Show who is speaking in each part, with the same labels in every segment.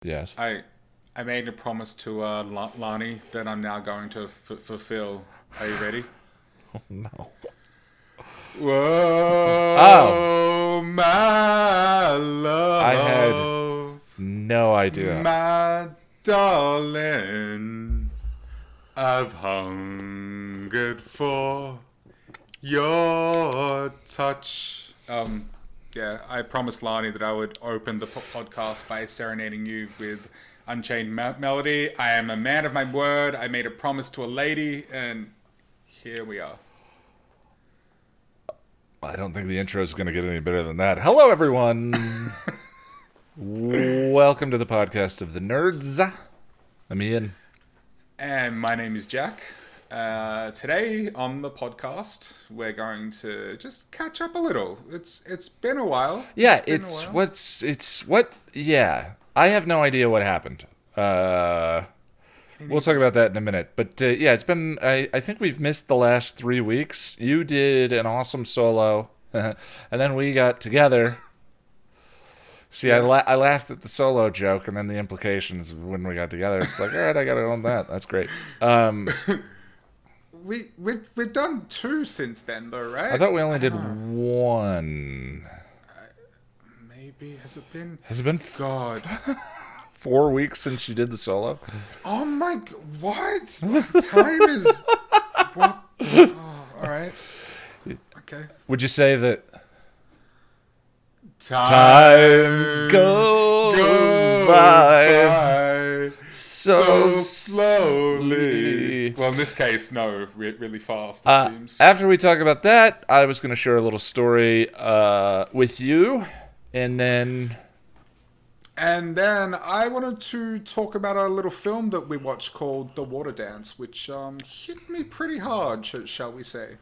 Speaker 1: Yes.
Speaker 2: I made a promise to Lani that I'm now going to fulfill. Are you ready?
Speaker 1: Oh, no. Oh,
Speaker 2: Whoa, my
Speaker 1: I had
Speaker 2: love,
Speaker 1: no idea.
Speaker 2: my darling. I've hungered for your touch. Yeah, I promised Lani that I would open the podcast by serenading you with Unchained Melody. I am a man of my word. I made a promise to a lady, and here we are.
Speaker 1: I don't think the intro is going to get any better than that. Hello, everyone. Welcome to the podcast of the nerds. I'm Ian.
Speaker 2: And my name is Jack. Today on the podcast, we're going to just catch up a little. It's been a while.
Speaker 1: Yeah,
Speaker 2: It's been a while.
Speaker 1: yeah. I have no idea what happened.
Speaker 2: Me
Speaker 1: We'll talk
Speaker 2: neither.
Speaker 1: about that in a minute. But yeah, it's been, I think we've missed the last 3 weeks. You did an awesome solo, and then we got together. See,
Speaker 2: Yeah.
Speaker 1: I laughed at the solo joke and then the implications when we got together. It's like, all right, I got to own that. That's great.
Speaker 2: We've done two since then though,
Speaker 1: I
Speaker 2: right?
Speaker 1: thought we
Speaker 2: I
Speaker 1: only
Speaker 2: don't
Speaker 1: did
Speaker 2: know.
Speaker 1: one.
Speaker 2: Maybe has it been?
Speaker 1: Has it been
Speaker 2: God.
Speaker 1: 4 weeks since you did the solo?
Speaker 2: Oh my. What? Time is. What? Oh, all right. Okay.
Speaker 1: Would you say that time
Speaker 2: Time
Speaker 1: goes
Speaker 2: goes
Speaker 1: by
Speaker 2: by
Speaker 1: so
Speaker 2: so slowly.
Speaker 1: slowly?
Speaker 2: Well, in this case, no, really fast. It seems.
Speaker 1: After we talk about that, I was going to share a little story with you, and then
Speaker 2: And then I wanted to talk about a little film that we watched called The Waterdance, which hit me pretty hard, shall we say.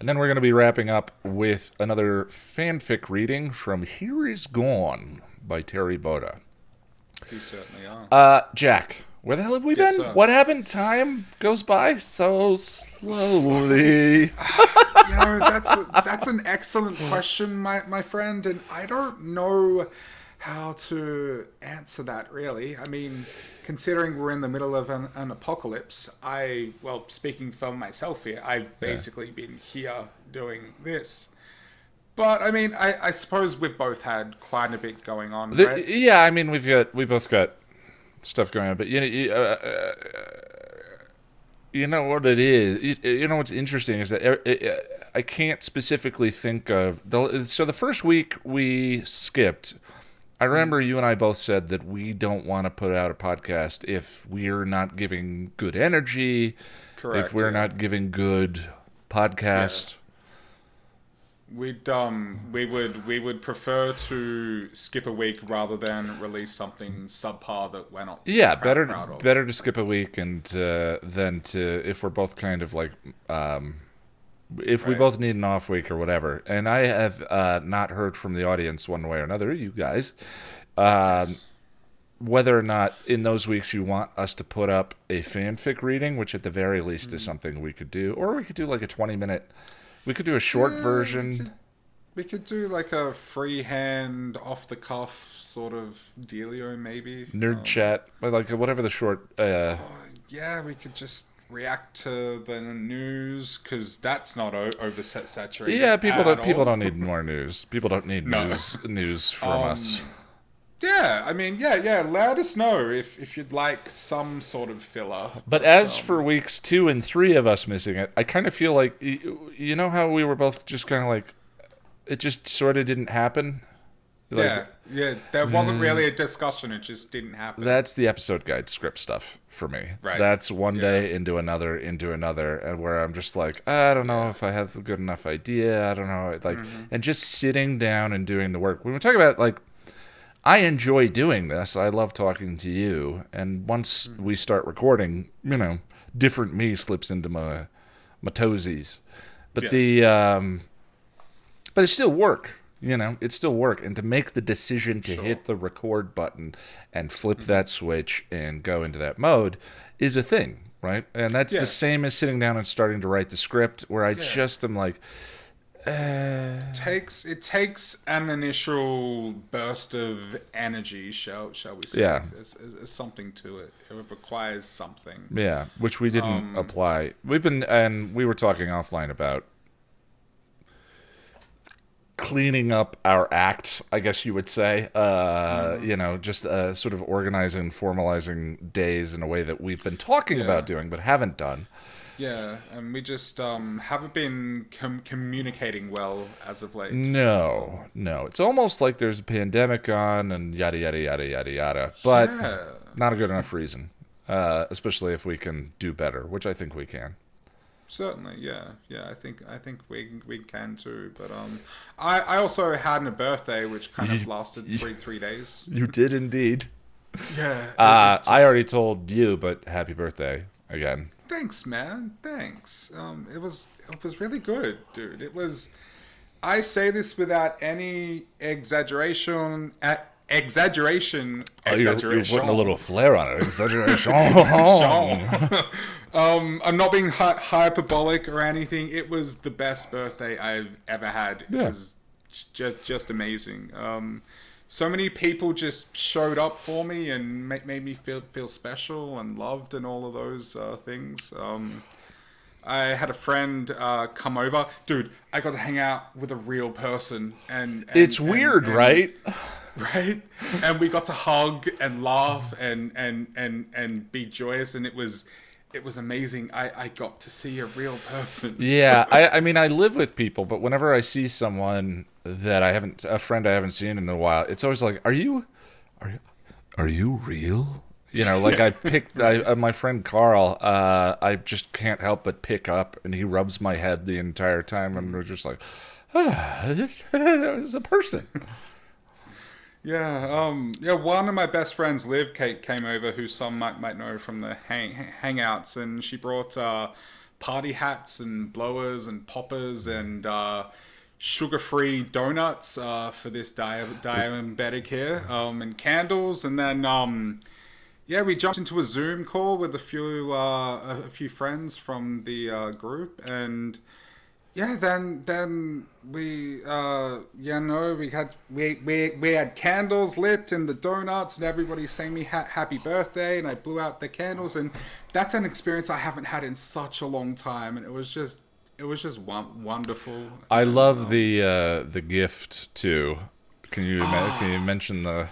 Speaker 1: we're going to be wrapping up with another fanfic reading from Here Is Gone by Terri Botta.
Speaker 2: We certainly are.
Speaker 1: Jack, where the hell have we
Speaker 2: Yes,
Speaker 1: been?
Speaker 2: sir.
Speaker 1: What happened? Time goes by so slowly.
Speaker 2: That's an excellent question, my friend, and I don't know how to answer that really. I mean, considering we're in the middle of an apocalypse, speaking for myself here, I've
Speaker 1: Yeah.
Speaker 2: basically been here doing this. But I mean, I suppose we've both had quite a bit going on, right?
Speaker 1: Yeah, I mean, we both got stuff going on, but you know what it is. You know what's interesting is that I can't specifically think of so the first week we skipped. I remember you and I both said that we don't want to put out a podcast if we're not giving good energy, if
Speaker 2: Correct.
Speaker 1: we're
Speaker 2: Yeah.
Speaker 1: not giving good
Speaker 2: Yeah.
Speaker 1: podcast.
Speaker 2: We would prefer to skip a week rather than release something subpar that we're not
Speaker 1: Yeah,
Speaker 2: proud of.
Speaker 1: better to skip a week and than to if we're both kind of like if we
Speaker 2: Right.
Speaker 1: both need an off week or whatever. And I have not heard from the audience one way or another, you guys,
Speaker 2: Yes.
Speaker 1: whether or not in those weeks you want us to put up a fanfic reading, which at the very least is something we could do, or we could do like a 20-minute. We could do a short
Speaker 2: Yeah,
Speaker 1: version,
Speaker 2: we could do like a freehand, off the cuff sort of dealio, maybe.
Speaker 1: nerd chat, but like whatever the short.
Speaker 2: Yeah, we could just react to the news because that's not
Speaker 1: Yeah,
Speaker 2: oversaturated at
Speaker 1: people
Speaker 2: all.
Speaker 1: don't need more news. People don't need
Speaker 2: No.
Speaker 1: news from us.
Speaker 2: Yeah, I mean, yeah. Let us know if you'd like some sort of filler.
Speaker 1: But as for weeks 2 and 3 of us missing it, I kind of feel like you know how we were both just kind of like it just sort of didn't happen. Like
Speaker 2: yeah, there wasn't really a discussion. It just didn't happen.
Speaker 1: that's the episode guide script stuff for me.
Speaker 2: Right.
Speaker 1: That's one
Speaker 2: Yeah.
Speaker 1: day into another, and where I'm just like, I don't know if I have a good enough idea. I don't know, like, and just sitting down and doing the work. When we talk about like, I enjoy doing this. I love talking to you, and once we start recording, different me slips into my toesies. But
Speaker 2: Yes.
Speaker 1: but it's still work. It's still work. And to make the decision to
Speaker 2: Sure.
Speaker 1: hit the record button and flip that switch and go into that mode is a thing, right? And that's
Speaker 2: Yeah.
Speaker 1: the same as sitting down and starting to write the script, where I
Speaker 2: Yeah.
Speaker 1: just am like,
Speaker 2: It takes an initial burst of energy, shall we say?
Speaker 1: Yeah.
Speaker 2: There's something to it. It requires something.
Speaker 1: Yeah, which we didn't apply. We were talking offline about cleaning up our act, I guess you would say. Just sort of organizing, formalizing days in a way that we've been talking
Speaker 2: Yeah.
Speaker 1: about doing but haven't done.
Speaker 2: Yeah, and we just haven't been communicating well as of late.
Speaker 1: No, no. It's almost like there's a pandemic on and yada, yada, yada, yada, yada. But
Speaker 2: Yeah,
Speaker 1: not a good enough reason, especially if we can do better, which I think we can.
Speaker 2: certainly. Yeah, yeah. I think we can too. But I also had a birthday which kind of lasted three days.
Speaker 1: You did indeed.
Speaker 2: Yeah.
Speaker 1: I already told you, but happy birthday again.
Speaker 2: Thanks, man. Thanks. It was really good, dude. It was. I say this without any exaggeration. Exaggeration.
Speaker 1: You're putting a little flair on it. Exaggeration.
Speaker 2: I'm not being hyperbolic or anything. It was the best birthday I've ever had. It was just amazing. So many people just showed up for me and made me feel special and loved and all of those things. I had a friend come over. Dude, I got to hang out with a real person. And
Speaker 1: It's weird, right?
Speaker 2: Right? And we got to hug and laugh and be joyous. And it was amazing. I got to see a real person.
Speaker 1: Yeah, I mean, I live with people, but whenever I see someone that a friend I haven't seen in a while, it's always like, are you real? My friend Carl, I just can't help but pick up, and he rubs my head the entire time, and we're just like, this is a person.
Speaker 2: Yeah, one of my best friends, Liv, came over, who some might know from the hangouts, and she brought party hats and blowers and poppers and sugar-free donuts for this diabetic here, and candles, and then we jumped into a Zoom call with a few friends from the group, and then we had candles lit and the donuts, and everybody sang me happy birthday, and I blew out the candles, and that's an experience I haven't had in such a long time, and it was just wonderful.
Speaker 1: I love the gift too. Can you mention the?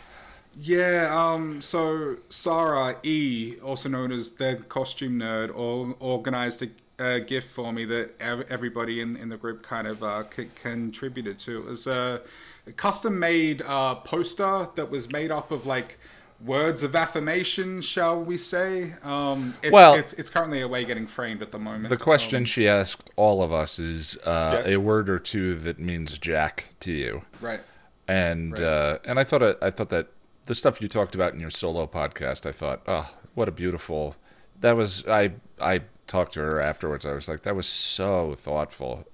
Speaker 2: Yeah, so Sarah E, also known as the Costume Nerd, organized a gift for me that everybody in the group kind of contributed to. It was a custom-made poster that was made up of like words of affirmation, shall we say. It's currently away getting framed at the moment.
Speaker 1: The question she asked all of us is a word or two that means Jack to you.
Speaker 2: Right.
Speaker 1: And I thought that the stuff you talked about in your solo podcast, I thought, oh, what a beautiful. That was I talked to her afterwards. I was like, that was so thoughtful.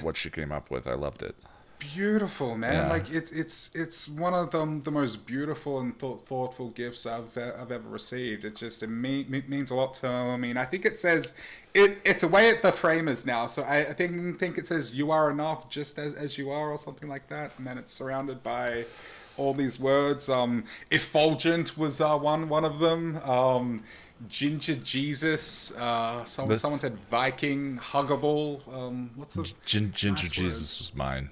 Speaker 1: What she came up with, I loved it.
Speaker 2: Beautiful, man.
Speaker 1: Yeah.
Speaker 2: Like it's one of the most beautiful and thoughtful gifts I've ever received. It means a lot to me. I mean, I think it says it's away at the framers now. So I think it says you are enough just as you are, or something like that. And then it's surrounded by all these words. Effulgent was one of them. Ginger Jesus. Someone said Viking. Huggable. What's the
Speaker 1: Ginger Jesus was mine.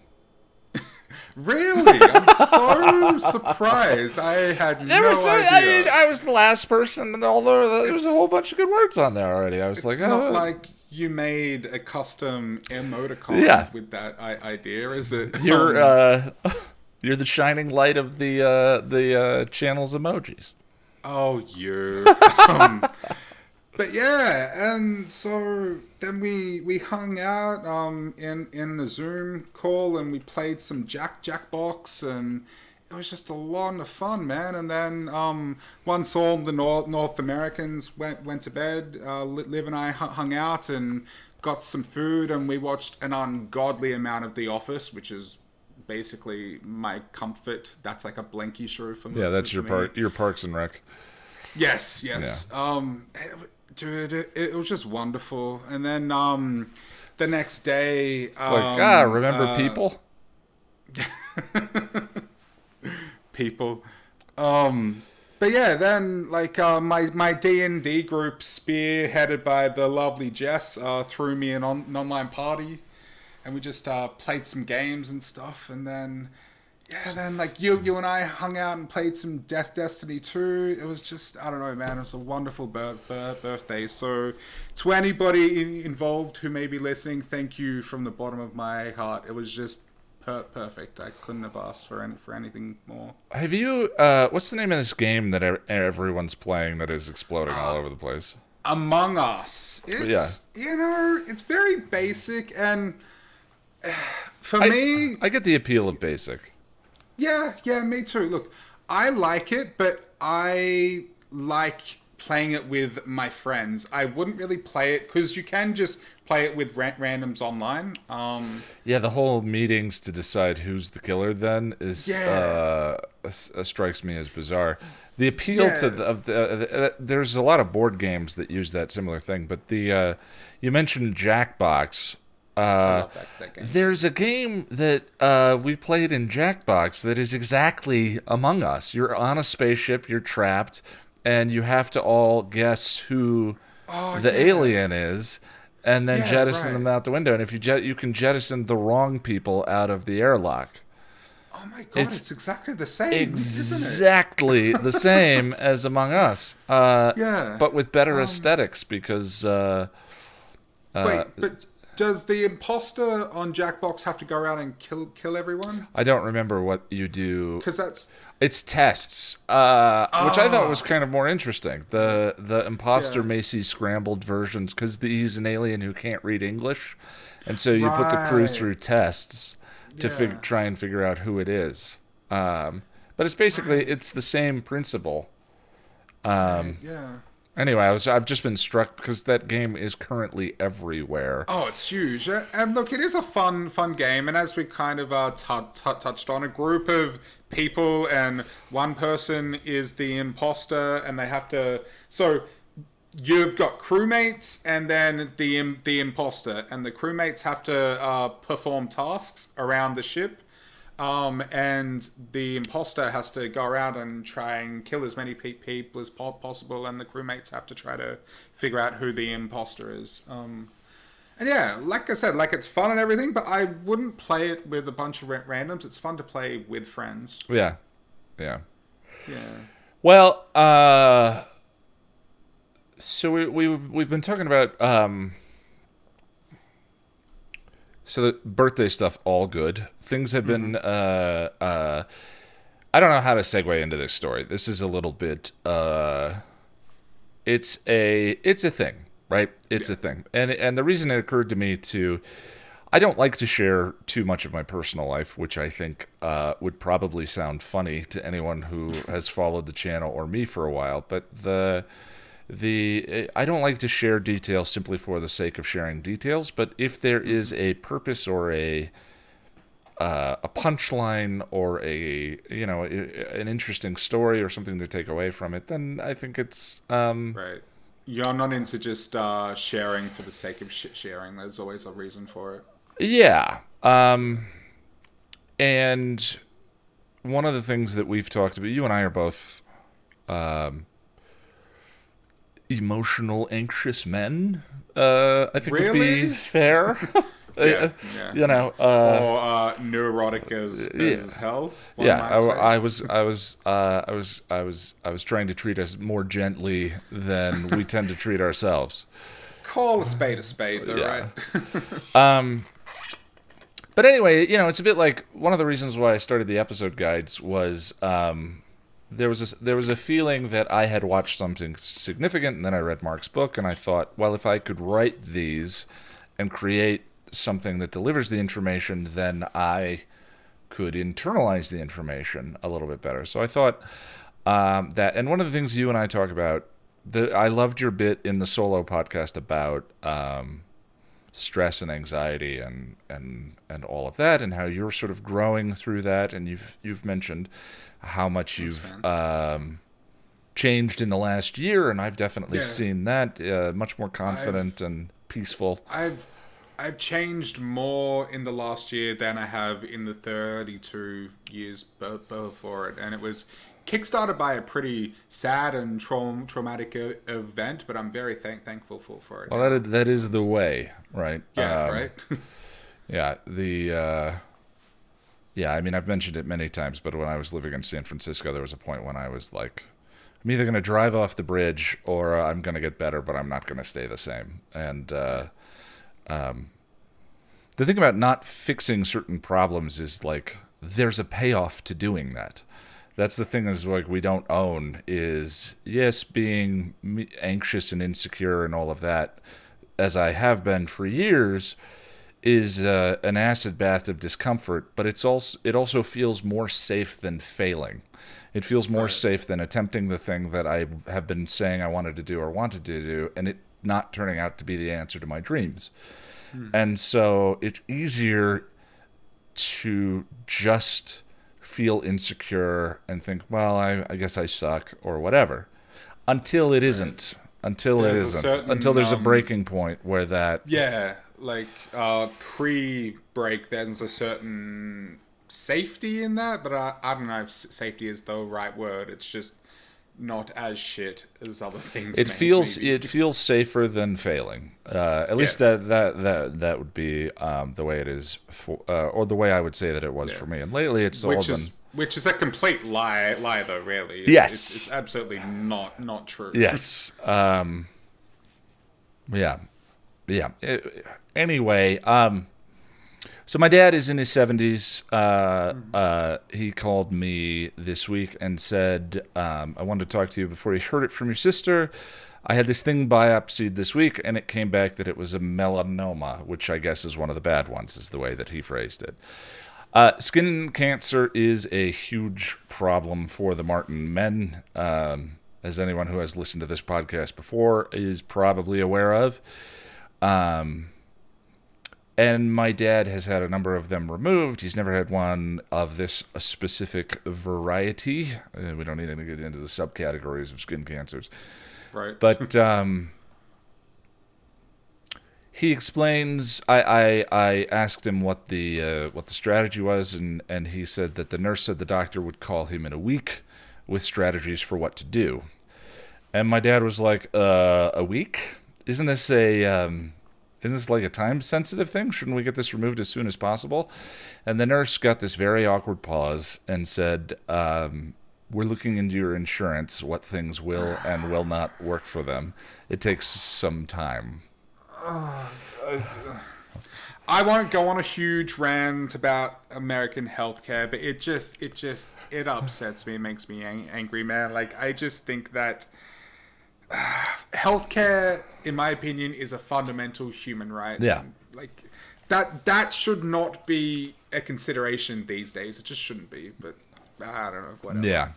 Speaker 2: Really? I'm so surprised. I had no idea.
Speaker 1: I was the last person, and although there was a whole bunch of good words on there already, I was like,
Speaker 2: it's not like you made a custom emoticon with that idea, is it?
Speaker 1: You're the shining light of the channel's emojis.
Speaker 2: Oh, you. But yeah, and so then we hung out in a Zoom call, and we played some Jackbox, and it was just a lot of fun, man. And then once all the North Americans went to bed, Liv and I hung out and got some food, and we watched an ungodly amount of The Office, which is basically my comfort. That's like a blankie show for me.
Speaker 1: Yeah, that's your Parks and Rec.
Speaker 2: Yes. Yeah. Dude, it was just wonderful. And then the next day,
Speaker 1: It's like, remember people?
Speaker 2: People. But yeah, then like my D&D group, spearheaded by the lovely Jess, threw me an online party, and we just played some games and stuff, and then like you and I hung out and played some Destiny 2. It was just, I don't know, man, it was a wonderful birthday. So to anybody involved who may be listening, thank you from the bottom of my heart. It was just perfect. I couldn't have asked for anything more.
Speaker 1: Have you? What's the name of this game that everyone's playing that is exploding all over the place?
Speaker 2: Among Us. It's it's very basic, and for me,
Speaker 1: I get the appeal of basic.
Speaker 2: Yeah, me too. Look, I like it, but I like playing it with my friends. I wouldn't really play it because you can just play it with randoms online.
Speaker 1: Yeah, the whole meetings to decide who's the killer then is strikes me as bizarre. The appeal to there's a lot of board games that use that similar thing, but the you mentioned Jackbox.
Speaker 2: I love that game.
Speaker 1: There's a game that we played in Jackbox that is exactly Among Us. You're on a spaceship, you're trapped, and you have to all guess who the alien is, and then jettison them out the window. And if you can jettison the wrong people out of the airlock.
Speaker 2: Oh my god, it's exactly the same,
Speaker 1: exactly the same as Among Us. But with better aesthetics because...
Speaker 2: wait, but does the imposter on Jackbox have to go around and kill everyone?
Speaker 1: I don't remember what you do.
Speaker 2: Because
Speaker 1: it's tests, which I thought was kind of more interesting. The imposter may see scrambled versions because he's an alien who can't read English, and so you put the crew through tests to try and figure out who it is. But it's basically it's the same principle. Anyway, I've just been struck because that game is currently everywhere.
Speaker 2: Oh, it's huge. And look, it is a fun game. And as we kind of touched on, a group of people and one person is the imposter and they have to... So you've got crewmates and then the imposter. And the crewmates have to perform tasks around the ship. And the imposter has to go around and try and kill as many people as possible, and the crewmates have to try to figure out who the imposter is. And yeah, like I said, like it's fun and everything, but I wouldn't play it with a bunch of randoms. It's fun to play with friends.
Speaker 1: Yeah.
Speaker 2: Well,
Speaker 1: so we've been talking about so the birthday stuff, all good. Things have been, I don't know how to segue into this story. This is a little bit, it's a thing, right? It's a thing. And the reason it occurred to me I don't like to share too much of my personal life, which I think would probably sound funny to anyone who has followed the channel or me for a while. But I don't like to share details simply for the sake of sharing details, but if there is a purpose or a punchline or an interesting story or something to take away from it, then I think it's
Speaker 2: right. You're not into just sharing for the sake of sharing. There's always a reason for it.
Speaker 1: Yeah. And one of the things that we've talked about, you and I are both emotional, anxious men. I think would be fair.
Speaker 2: Yeah.
Speaker 1: Or
Speaker 2: neurotic as hell.
Speaker 1: I was trying to treat us more gently than we tend to treat ourselves.
Speaker 2: Call a spade, though, right?
Speaker 1: But anyway, it's a bit like one of the reasons why I started the episode guides was there was a feeling that I had watched something significant, and then I read Mark's book, and I thought, well, if I could write these and create something that delivers the information, then I could internalize the information a little bit better. So I thought that, and one of the things you and I talk about, I loved your bit in the solo podcast about stress and anxiety and all of that, and how you're sort of growing through that, and you've mentioned how much you've changed in the last year, and I've definitely seen that much more confident and peaceful.
Speaker 2: I've changed more in the last year than I have in the 32 years before it, and it was kickstarted by a pretty sad and traumatic event. But I'm very thankful for it
Speaker 1: Well,
Speaker 2: now.
Speaker 1: that is the way, right?
Speaker 2: Yeah, right.
Speaker 1: Yeah, yeah. I mean, I've mentioned it many times, but when I was living in San Francisco, there was a point when I was like, I'm either going to drive off the bridge or I'm going to get better, but I'm not going to stay the same. And the thing about not fixing certain problems is like there's a payoff to doing that. That's the thing is like we don't own is yes, being anxious and insecure and all of that, as I have been for years, is an acid bath of discomfort. But it also feels more safe than failing. It feels more safe than attempting the thing that I have been saying I wanted to do or wanted to do, and it not turning out to be the answer to my dreams. And so it's easier to just feel insecure and think, well, I guess I suck or whatever, until it isn't. Until it isn't. Until there's a breaking point where that.
Speaker 2: Yeah, like pre-break, there's a certain safety in that, but I don't know if safety is the right word. It's just not as shit as other things.
Speaker 1: It feels safer than failing. At least that would be the way it is for, or the way I would say that it was for me. And lately, it's all been.
Speaker 2: Which is a complete lie though. Really, it's absolutely not true.
Speaker 1: Yes. Yeah. Anyway, so my dad is in his 70s. He called me this week and said, I wanted to talk to you before you heard it from your sister. I had this thing biopsied this week, and it came back that it was a melanoma, which I guess is one of the bad ones, is the way that he phrased it. Skin cancer is a huge problem for the Martin men, as anyone who has listened to this podcast before is probably aware of. And my dad has had a number of them removed. He's never had one of this specific variety. We don't need to get into the subcategories of skin cancers.
Speaker 2: Right.
Speaker 1: But he explains, I asked him what the strategy was, and he said that the nurse said the doctor would call him in a week with strategies for what to do. And my dad was like, a week? Isn't this like a time-sensitive thing? Shouldn't we get this removed as soon as possible? And the nurse got this very awkward pause and said, we're looking into your insurance, what things will and will not work for them. It takes some time.
Speaker 2: I won't go on a huge rant about American healthcare, but it upsets me. It makes me angry, man. Like, I just think that healthcare, in my opinion, is a fundamental human right.
Speaker 1: Yeah.
Speaker 2: Like that should not be a consideration these days. It just shouldn't be. But I don't know. Whatever.
Speaker 1: Yeah.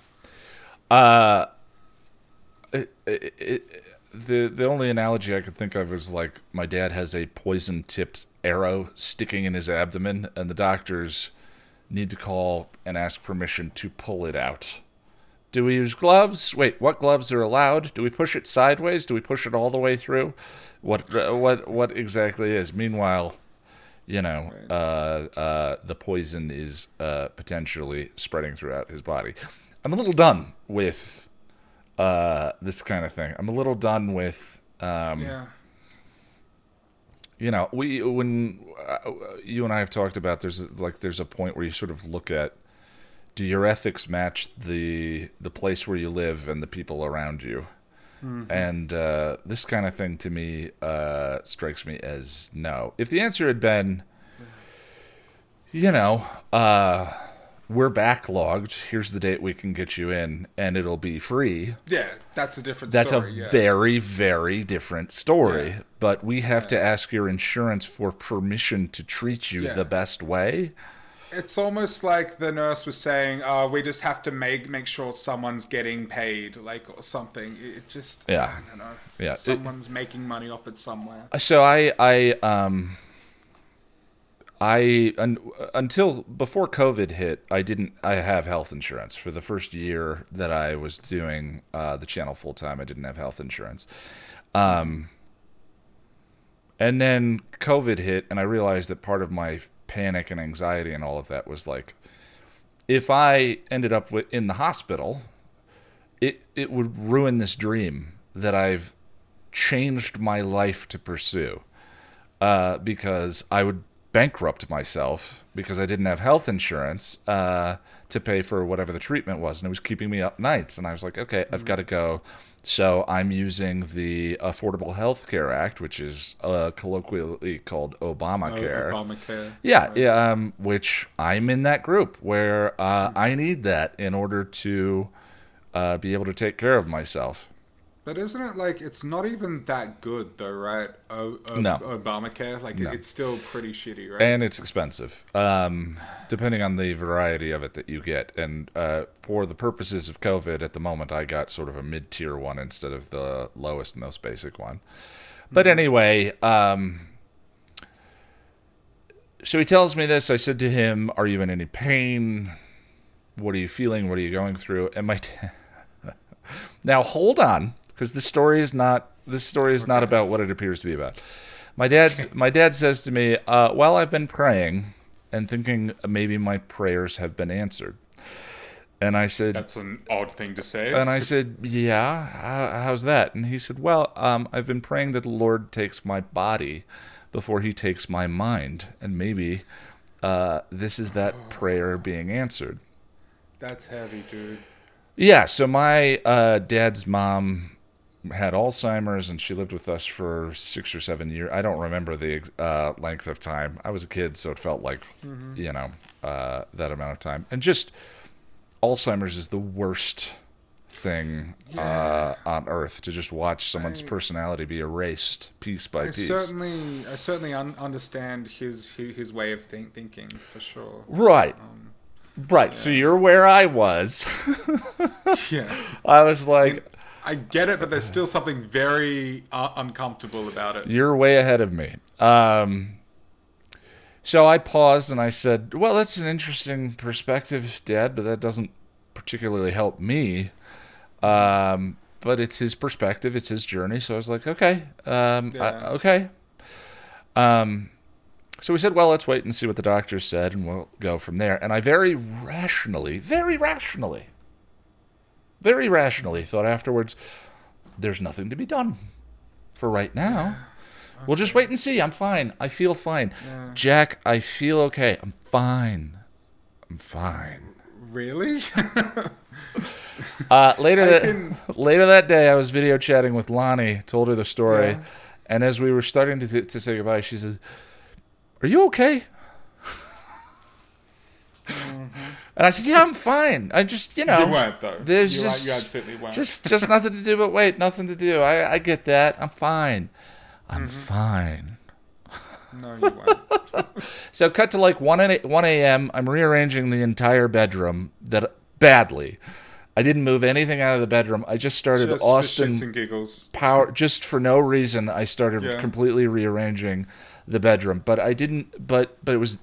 Speaker 1: The only analogy I could think of is like my dad has a poison-tipped arrow sticking in his abdomen, and the doctors need to call and ask permission to pull it out. Do we use gloves? Wait, what gloves are allowed? Do we push it sideways? Do we push it all the way through? What exactly is? Meanwhile, the poison is potentially spreading throughout his body. I'm a little done with this kind of thing. I'm a little done with when you and I have talked about there's a point where you sort of look at, do your ethics match the place where you live and the people around you? Mm-hmm. And this kind of thing to me strikes me as no. If the answer had been, we're backlogged, here's the date we can get you in, and it'll be free.
Speaker 2: Yeah, that's a different
Speaker 1: story.
Speaker 2: That's
Speaker 1: a very, very different story. Yeah. But we have to ask your insurance for permission to treat you the best way.
Speaker 2: It's almost like the nurse was saying, we just have to make sure someone's getting paid, like, or something. It just, I don't know. Yeah. Someone's making money off it somewhere.
Speaker 1: So until before COVID hit, I have health insurance. For the first year that I was doing the channel full time, I didn't have health insurance. And then COVID hit, and I realized that part of my panic and anxiety and all of that was like, if I ended up in the hospital, it would ruin this dream that I've changed my life to pursue, because I would bankrupt myself because I didn't have health insurance to pay for whatever the treatment was, and it was keeping me up nights. And I was like, okay, I've got to go. So I'm using the Affordable Health Care Act, which is colloquially called Obamacare.
Speaker 2: Obamacare.
Speaker 1: Yeah,
Speaker 2: Right.
Speaker 1: yeah, which I'm in that group where I need that in order to be able to take care of myself.
Speaker 2: But isn't it like it's not even that good though, right?
Speaker 1: No.
Speaker 2: Obamacare, like
Speaker 1: No.
Speaker 2: it's still pretty shitty, right?
Speaker 1: And it's expensive, depending on the variety of it that you get. And for the purposes of COVID, at the moment, I got sort of a mid-tier one instead of the lowest, most basic one. But anyway, so he tells me this. I said to him, "Are you in any pain? What are you feeling? What are you going through?" And now hold on, because this story is not
Speaker 2: Okay.
Speaker 1: about what it appears to be about. My dad says to me, "Well, I've been praying and thinking maybe my prayers have been answered." And I said,
Speaker 2: That's an odd thing to say.
Speaker 1: "Yeah, how's that?" And he said, "Well, I've been praying that the Lord takes my body before He takes my mind, and maybe this is that prayer being answered."
Speaker 2: That's heavy, dude.
Speaker 1: Yeah, so my dad's mom had Alzheimer's, and she lived with us for 6 or 7 years. I don't remember the length of time. I was a kid, so it felt like, that amount of time. And just Alzheimer's is the worst thing
Speaker 2: Yeah.
Speaker 1: on earth, to just watch someone's
Speaker 2: I
Speaker 1: personality be erased piece by
Speaker 2: I
Speaker 1: piece.
Speaker 2: certainly understand his way of thinking for sure.
Speaker 1: Right, right. So
Speaker 2: Yeah.
Speaker 1: you're where I was.
Speaker 2: Yeah.
Speaker 1: I was
Speaker 2: I mean,
Speaker 1: like,
Speaker 2: I get it, but there's still something very uncomfortable about it.
Speaker 1: you're way ahead of me. So I paused and I said, "Well, that's an interesting perspective, Dad, but that doesn't particularly help me. But it's his perspective, it's his journey." So I was like, "Okay,
Speaker 2: Yeah.
Speaker 1: okay." So we said, "Well, let's wait and see what the doctor said, and we'll go from there." And I very rationally thought afterwards, "There's nothing to be done for right now. We'll just
Speaker 2: Okay.
Speaker 1: wait and see. I'm fine. I feel fine.
Speaker 2: Yeah.
Speaker 1: Jack, I feel okay. I'm fine. I'm fine."
Speaker 2: Really?
Speaker 1: Later
Speaker 2: I
Speaker 1: that
Speaker 2: can.
Speaker 1: later that day, I was video chatting with Lonnie. Told her the story,
Speaker 2: Yeah.
Speaker 1: and as we were starting to say goodbye, she said, "Are you okay?" And I said, "Yeah, I'm fine. I just,
Speaker 2: You weren't though.
Speaker 1: there's
Speaker 2: You absolutely weren't.
Speaker 1: just nothing to do but wait. Nothing to do. I get that. I'm fine. I'm
Speaker 2: Mm-hmm.
Speaker 1: fine."
Speaker 2: No, you weren't.
Speaker 1: So cut to like 1 a.m. I'm rearranging the entire bedroom badly. I didn't move anything out of the bedroom. I just started
Speaker 2: Just for shits
Speaker 1: Austin
Speaker 2: and giggles.
Speaker 1: Power, just for no reason. I started
Speaker 2: Yeah.
Speaker 1: completely rearranging the bedroom, but I didn't. But it was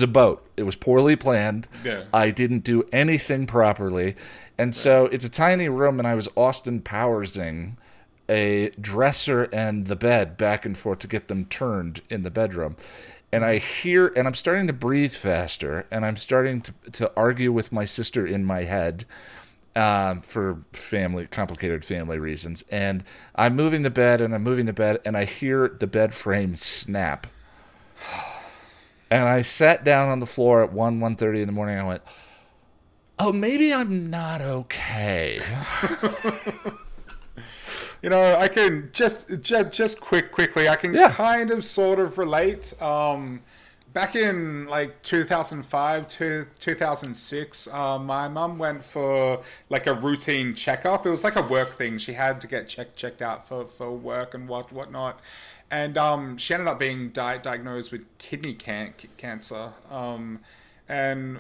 Speaker 1: a boat. It was poorly planned.
Speaker 2: Yeah.
Speaker 1: I didn't do anything properly, and so it's a tiny room, and I was Austin Powersing a dresser and the bed back and forth to get them turned in the bedroom. And I'm starting to breathe faster, and I'm starting to argue with my sister in my head, for complicated family reasons. And I'm moving the bed, and I hear the bed frame snap. And I sat down on the floor at 1:30 in the morning. And I went, "Oh, maybe I'm not okay."
Speaker 2: I can just quickly. I can
Speaker 1: Yeah.
Speaker 2: kind of sort of relate. Back in like 2005 to 2006, my mum went for like a routine checkup. It was like a work thing. She had to get checked out for work and whatnot. And she ended up being diagnosed with kidney cancer. And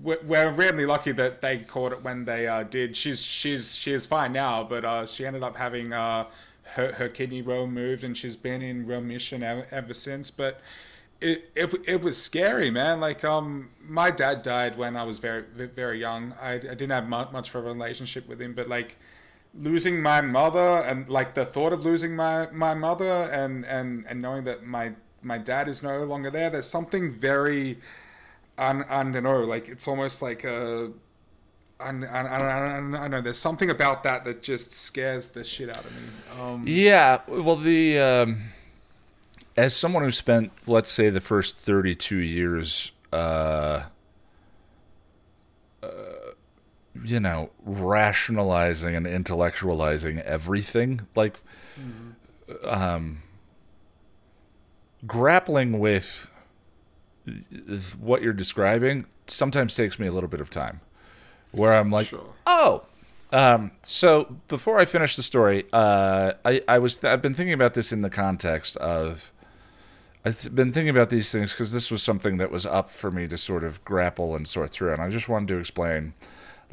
Speaker 2: we're really lucky that they caught it when they did. She is fine now, but she ended up having her kidney removed, and she's been in remission ever since. But it was scary, man. Like my dad died when I was very young. I didn't have much of a relationship with him, but like losing my mother, and like the thought of losing my mother, and knowing that my dad is no longer there. There's something very, I don't know, like it's almost like a. I know. There's something about that that just scares the shit out of me.
Speaker 1: Yeah, well, as someone who spent, let's say, the first 32 years, rationalizing and intellectualizing everything, like grappling with what you're describing sometimes takes me a little bit of time, where I'm like,
Speaker 2: Sure.
Speaker 1: oh. So before I finish the story, I've been thinking about this in the context of I've been thinking about these things because this was something that was up for me to sort of grapple and sort through, and I just wanted to explain,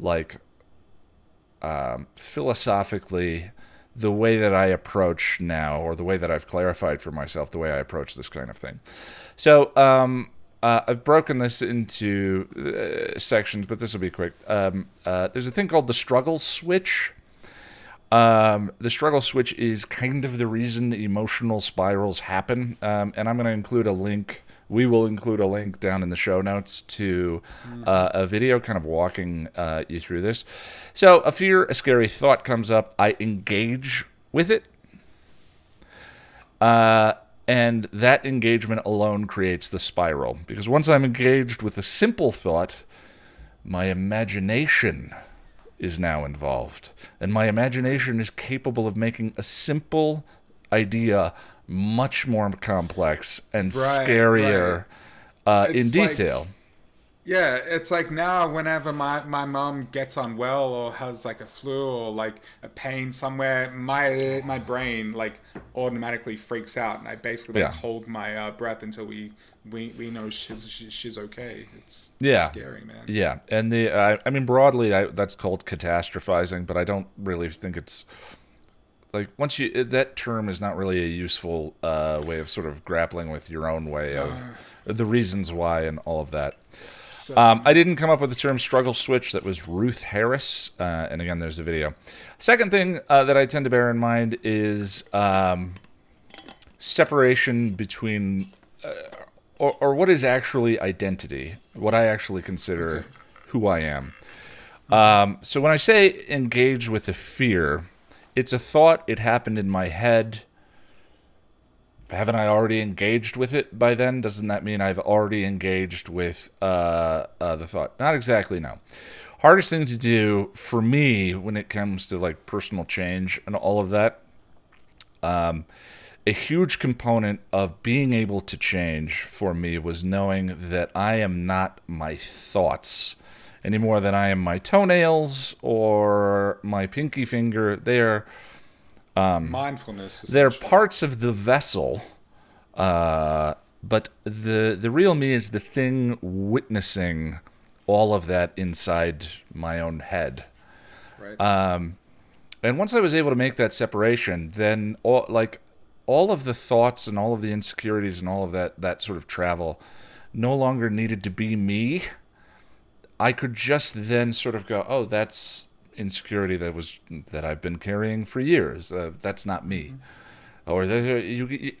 Speaker 1: like, philosophically, the way that I approach now, or the way that I've clarified for myself the way I approach this kind of thing. So, I've broken this into sections, but this will be quick. There's a thing called the struggle switch. The struggle switch is kind of the reason emotional spirals happen, and I'm going to include a link. We will include a link down in the show notes to a video kind of walking you through this. So a fear, a scary thought comes up. I engage with it. And that engagement alone creates the spiral. Because once I'm engaged with a simple thought, my imagination is now involved. And my imagination is capable of making a simple idea much more complex and scarier in detail.
Speaker 2: Like, yeah, it's like now whenever my mom gets unwell or has like a flu or like a pain somewhere, my brain like automatically freaks out, and I basically like hold my breath until we know she's okay. It's scary, man.
Speaker 1: Yeah, and I mean broadly that's called catastrophizing, but I don't really think it's like that term is not really a useful way of sort of grappling with your own way of the reasons why and all of that. I didn't come up with the term struggle switch. That was Ruth Harris. And again, there's a video. Second thing that I tend to bear in mind is separation between, or what is actually identity, what I actually consider who I am. So when I say engage with a fear, it's a thought. It happened in my head. Haven't I already engaged with it by then? Doesn't that mean I've already engaged with the thought? Not exactly, no. Hardest thing to do for me when it comes to like personal change and all of that, a huge component of being able to change for me was knowing that I am not my thoughts any more than I am my toenails or my pinky finger.
Speaker 2: Mindfulness.
Speaker 1: They're parts of the vessel, but the real me is the thing witnessing all of that inside my own head.
Speaker 2: Right.
Speaker 1: And once I was able to make that separation, then all of the thoughts and all of the insecurities and all of that sort of travel no longer needed to be me. I could just then sort of go, oh, that's insecurity that I've been carrying for years. That's not me. Or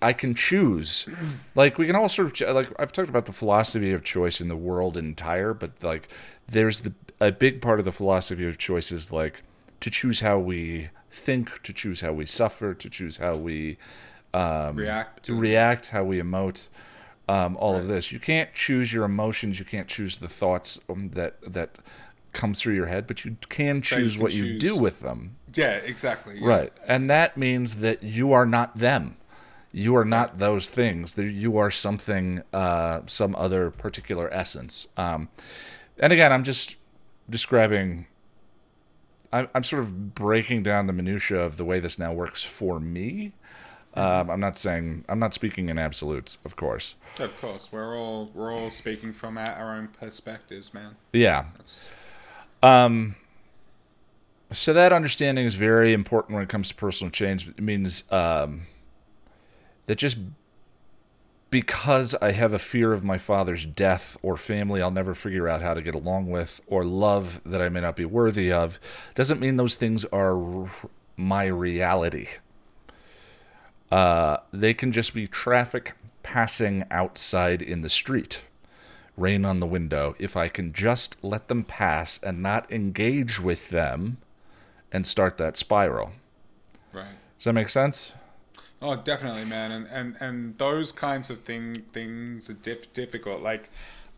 Speaker 1: I can choose. Like we can all sort of like I've talked about the philosophy of choice in the world entire, but like there's a big part of the philosophy of choice is like to choose how we think, to choose how we suffer, to choose how we react, how we emote. All of this. You can't choose your emotions. You can't choose the thoughts that come through your head, but you can choose what you do with them.
Speaker 2: Yeah, exactly. Yeah.
Speaker 1: Right. And that means that you are not them. You are not those things. You are something, some other particular essence. And again, I'm just describing, I'm sort of breaking down the minutia of the way this now works for me. I'm not speaking in absolutes, of course.
Speaker 2: Of course, we're all speaking from our own perspectives, man.
Speaker 1: Yeah. So that understanding is very important when it comes to personal change. It means that just because I have a fear of my father's death or family I'll never figure out how to get along with or love that I may not be worthy of, doesn't mean those things are my reality. They can just be traffic passing outside in the street, rain on the window. If I can just let them pass and not engage with them and start that spiral.
Speaker 2: Right.
Speaker 1: Does that make sense?
Speaker 2: Oh, definitely, man. And those kinds of things are difficult. Like,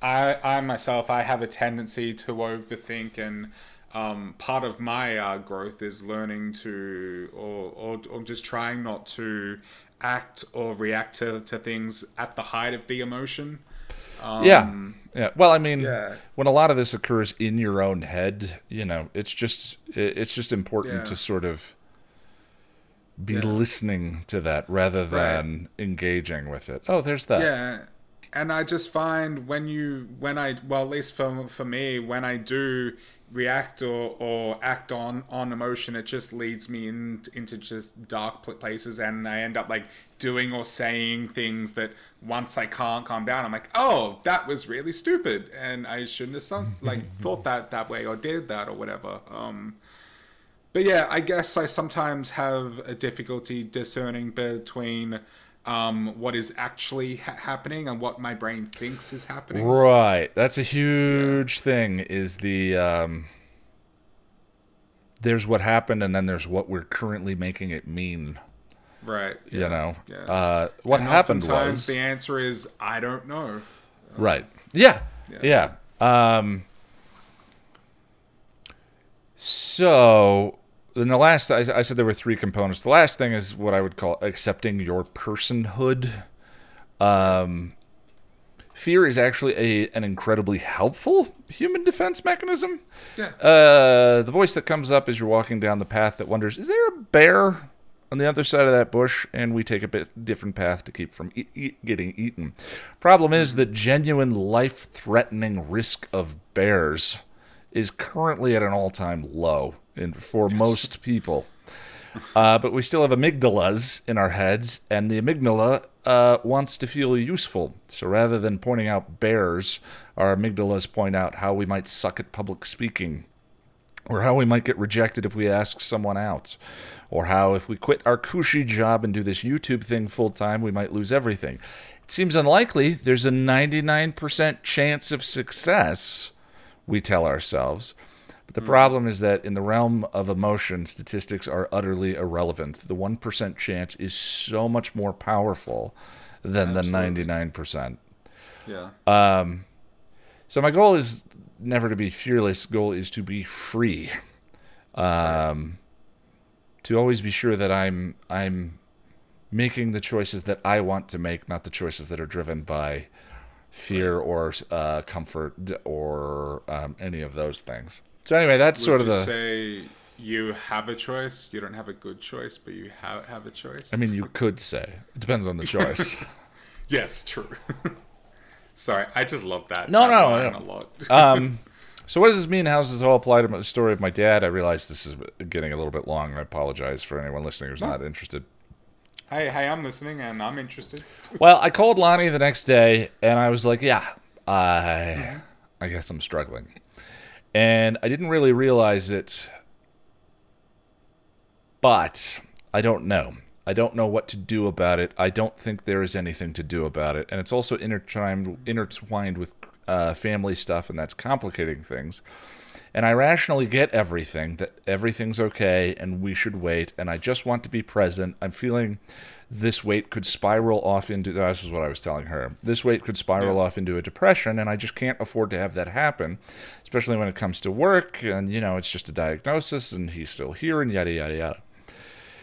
Speaker 2: I myself, I have a tendency to overthink, and part of my growth is learning to, or just trying not to act or react to things at the height of the emotion.
Speaker 1: Yeah. Well, I mean,
Speaker 2: Yeah.
Speaker 1: when a lot of this occurs in your own head, it's just important
Speaker 2: Yeah.
Speaker 1: to sort of be
Speaker 2: Yeah.
Speaker 1: listening to that rather than engaging with it. Oh, there's that.
Speaker 2: Yeah, and I just find well, at least for me, when I do react or act on emotion, it just leads me into just dark places, and I end up like doing or saying things that once I can't calm down, I'm like, oh, that was really stupid, and I shouldn't have thought that way or did that or whatever. But yeah, I guess I sometimes have a difficulty discerning between what is actually happening and what my brain thinks is happening.
Speaker 1: Right. That's a huge thing, is the there's what happened and then there's what we're currently making it mean.
Speaker 2: Right.
Speaker 1: Yeah.
Speaker 2: Yeah.
Speaker 1: What
Speaker 2: and
Speaker 1: happened
Speaker 2: oftentimes
Speaker 1: was...
Speaker 2: the answer is, I don't know.
Speaker 1: Right. Yeah. So, then the last, I said there were three components. The last thing is what I would call accepting your personhood. Fear is actually an incredibly helpful human defense mechanism.
Speaker 2: Yeah.
Speaker 1: The voice that comes up as you're walking down the path that wonders, is there a bear on the other side of that bush? And we take a bit different path to keep from getting eaten. Problem is that genuine life-threatening risk of bears is currently at an all-time low for most people. But we still have amygdalas in our heads, and the amygdala wants to feel useful. So rather than pointing out bears, our amygdalas point out how we might suck at public speaking, or how we might get rejected if we ask someone out, or how if we quit our cushy job and do this YouTube thing full-time, we might lose everything. It seems unlikely. There's a 99% chance of success, we tell ourselves. But the problem is that in the realm of emotion, statistics are utterly irrelevant. The 1% chance is so much more powerful than the 99%.
Speaker 2: Yeah.
Speaker 1: So my goal is never to be fearless. Goal is to be free. To always be sure that I'm making the choices that I want to make, not the choices that are driven by fear or comfort or any of those things. So anyway, that's sort of the...
Speaker 2: Would you say you have a choice? You don't have a good choice, but you have a choice?
Speaker 1: I mean, you could say. It depends on the choice.
Speaker 2: Yes, true. Sorry, I just love that.
Speaker 1: No.
Speaker 2: A lot.
Speaker 1: So what does this mean? How does this all apply to the story of my dad? I realize this is getting a little bit long. I apologize for anyone listening who's not interested.
Speaker 2: Hey, I'm listening and I'm interested.
Speaker 1: Well, I called Lonnie the next day, and I was like, yeah, I guess I'm struggling. And I didn't really realize it, but I don't know. I don't know what to do about it. I don't think there is anything to do about it. And it's also intertwined with family stuff, and that's complicating things. And I rationally get everything, that everything's okay, and we should wait, and I just want to be present. I'm feeling this weight could spiral off into, this is what I was telling her, this weight could spiral off into a depression, and I just can't afford to have that happen, especially when it comes to work, and, it's just a diagnosis, and he's still here, and yada, yada, yada.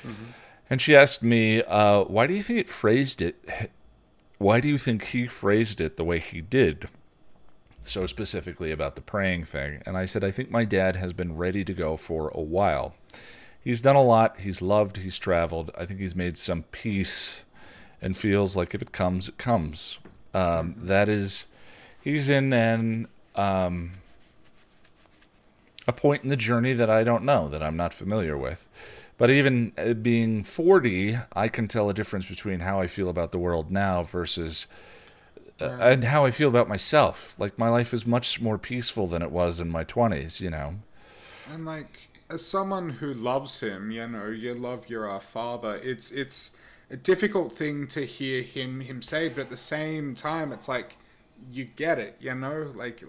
Speaker 1: Mm-hmm. And she asked me, why do you think he phrased it the way he did? So specifically about the praying thing. And I said, I think my dad has been ready to go for a while. He's done a lot. He's loved. He's traveled. I think he's made some peace and feels like if it comes, it comes. That is, he's in a point in the journey that I don't know, that I'm not familiar with. But even being 40, I can tell a difference between how I feel about the world now versus
Speaker 2: Right.
Speaker 1: and how I feel about myself. Like my life is much more peaceful than it was in my 20s, you know.
Speaker 2: And like, as someone who loves him, you know, you love your father. It's a difficult thing to hear him say, but at the same time, it's like you get it, you know, like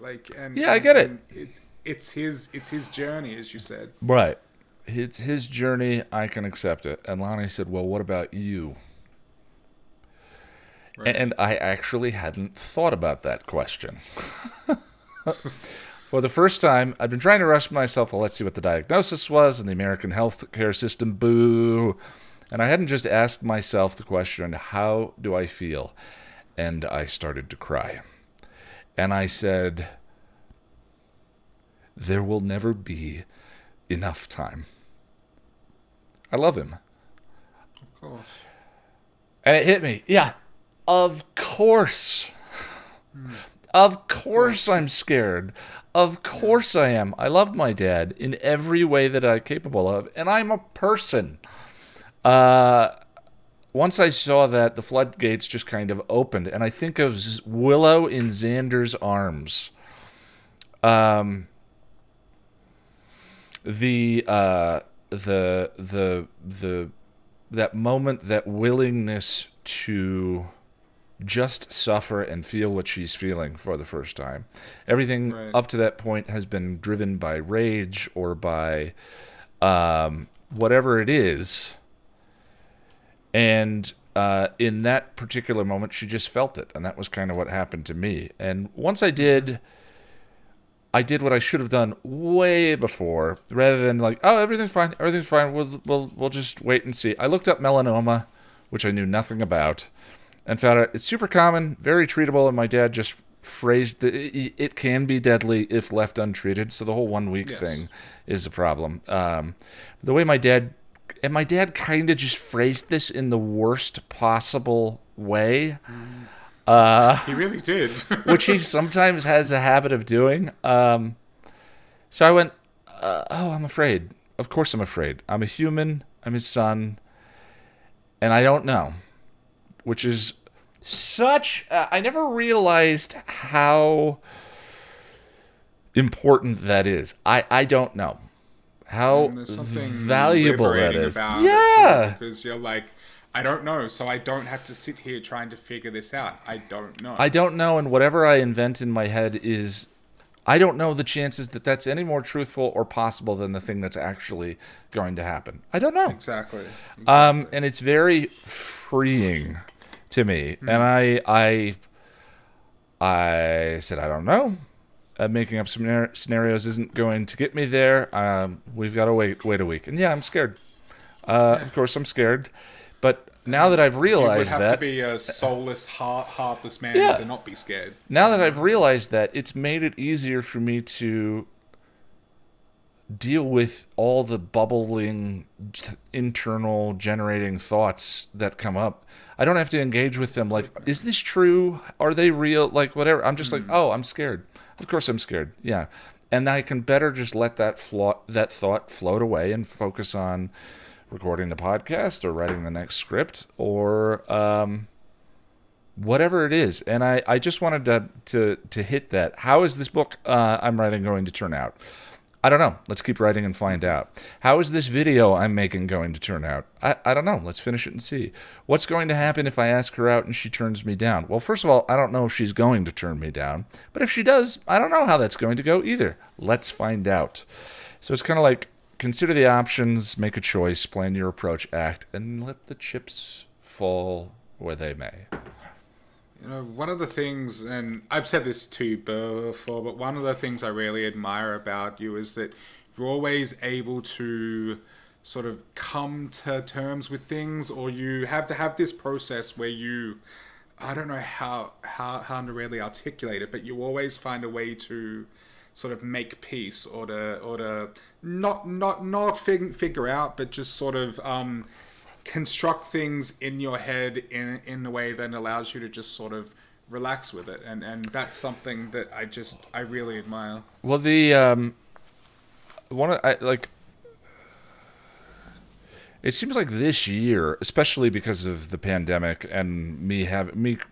Speaker 1: Yeah, I get it.
Speaker 2: and it's his journey, as you said.
Speaker 1: Right. It's his journey. I can accept it. And Lonnie said, "Well, what about you?"
Speaker 2: Right.
Speaker 1: And I actually hadn't thought about that question. For the first time, I've been trying to rush myself. Well, let's see what the diagnosis was and the American healthcare system. Boo. And I hadn't just asked myself the question, how do I feel? And I started to cry. And I said, there will never be enough time. I love him.
Speaker 2: Of course.
Speaker 1: And it hit me. Yeah, of course. Of course I'm scared. Of course I am. I love my dad in every way that I'm capable of, and I'm a person. Uh, Once I saw that, the floodgates just kind of opened, and I think of Willow in Xander's arms. Um, the the that moment, that willingness to just suffer and feel what she's feeling for the first time. Everything
Speaker 2: Right.
Speaker 1: up to that point has been driven by rage or by whatever it is. And in that particular moment, she just felt it. And that was kind of what happened to me. And once I did what I should have done way before, rather than like, oh, everything's fine. We'll just wait and see. I looked up melanoma, which I knew nothing about, and found out it's super common, very treatable. And my dad just phrased it can be deadly if left untreated. So the whole 1 week
Speaker 2: Yes.
Speaker 1: thing is a problem. The way my dad kind of just phrased this in the worst possible way.
Speaker 2: He really did.
Speaker 1: Which he sometimes has a habit of doing. So I went, oh, I'm afraid. Of course I'm afraid. I'm a human. I'm his son. And I don't know. Which is such... I never realized how important that is. I don't know how
Speaker 2: And there's something
Speaker 1: valuable that
Speaker 2: liberating
Speaker 1: is.
Speaker 2: about
Speaker 1: Yeah.
Speaker 2: it too, because you're like, I don't know, so I don't have to sit here trying to figure this out. I don't know.
Speaker 1: I don't know, and whatever I invent in my head is... I don't know the chances that that's any more truthful or possible than the thing that's actually going to happen. I don't know.
Speaker 2: Exactly.
Speaker 1: And it's very freeing to me. And I said, I don't know. Making up some scenarios isn't going to get me there. We've got to wait a week. And yeah, I'm scared. Of course, I'm scared. But now that I've
Speaker 2: You would
Speaker 1: realized
Speaker 2: have
Speaker 1: that,
Speaker 2: to be a soulless, heartless man
Speaker 1: Yeah.
Speaker 2: to not be scared.
Speaker 1: now that I've realized that, it's made it easier for me to deal with all the bubbling internal generating thoughts that come up. I don't have to engage with them like, is this true? Are they real? Like whatever. I'm just like, oh, I'm scared. Of course I'm scared. Yeah. And I can better just let that thought float away and focus on recording the podcast or writing the next script or whatever it is. And I just wanted to hit that. How is this book I'm writing going to turn out? I don't know. Let's keep writing and find out. How is this video I'm making going to turn out? I don't know. Let's finish it and see. What's going to happen if I ask her out and she turns me down? Well, first of all, I don't know if she's going to turn me down. But if she does, I don't know how that's going to go either. Let's find out. So it's kind of like, consider the options, make a choice, plan your approach, act, and let the chips fall where they may.
Speaker 2: You know, one of the things, and I've said this to you before, but one of the things I really admire about you is that you're always able to sort of come to terms with things, or you have to have this process where you, I don't know how to really articulate it, but you always find a way to sort of make peace, or to not figure out, but just sort of construct things in your head in a way that allows you to just sort of relax with it, and that's something that I really admire.
Speaker 1: Well, the one I like it seems like this year, especially because of the pandemic and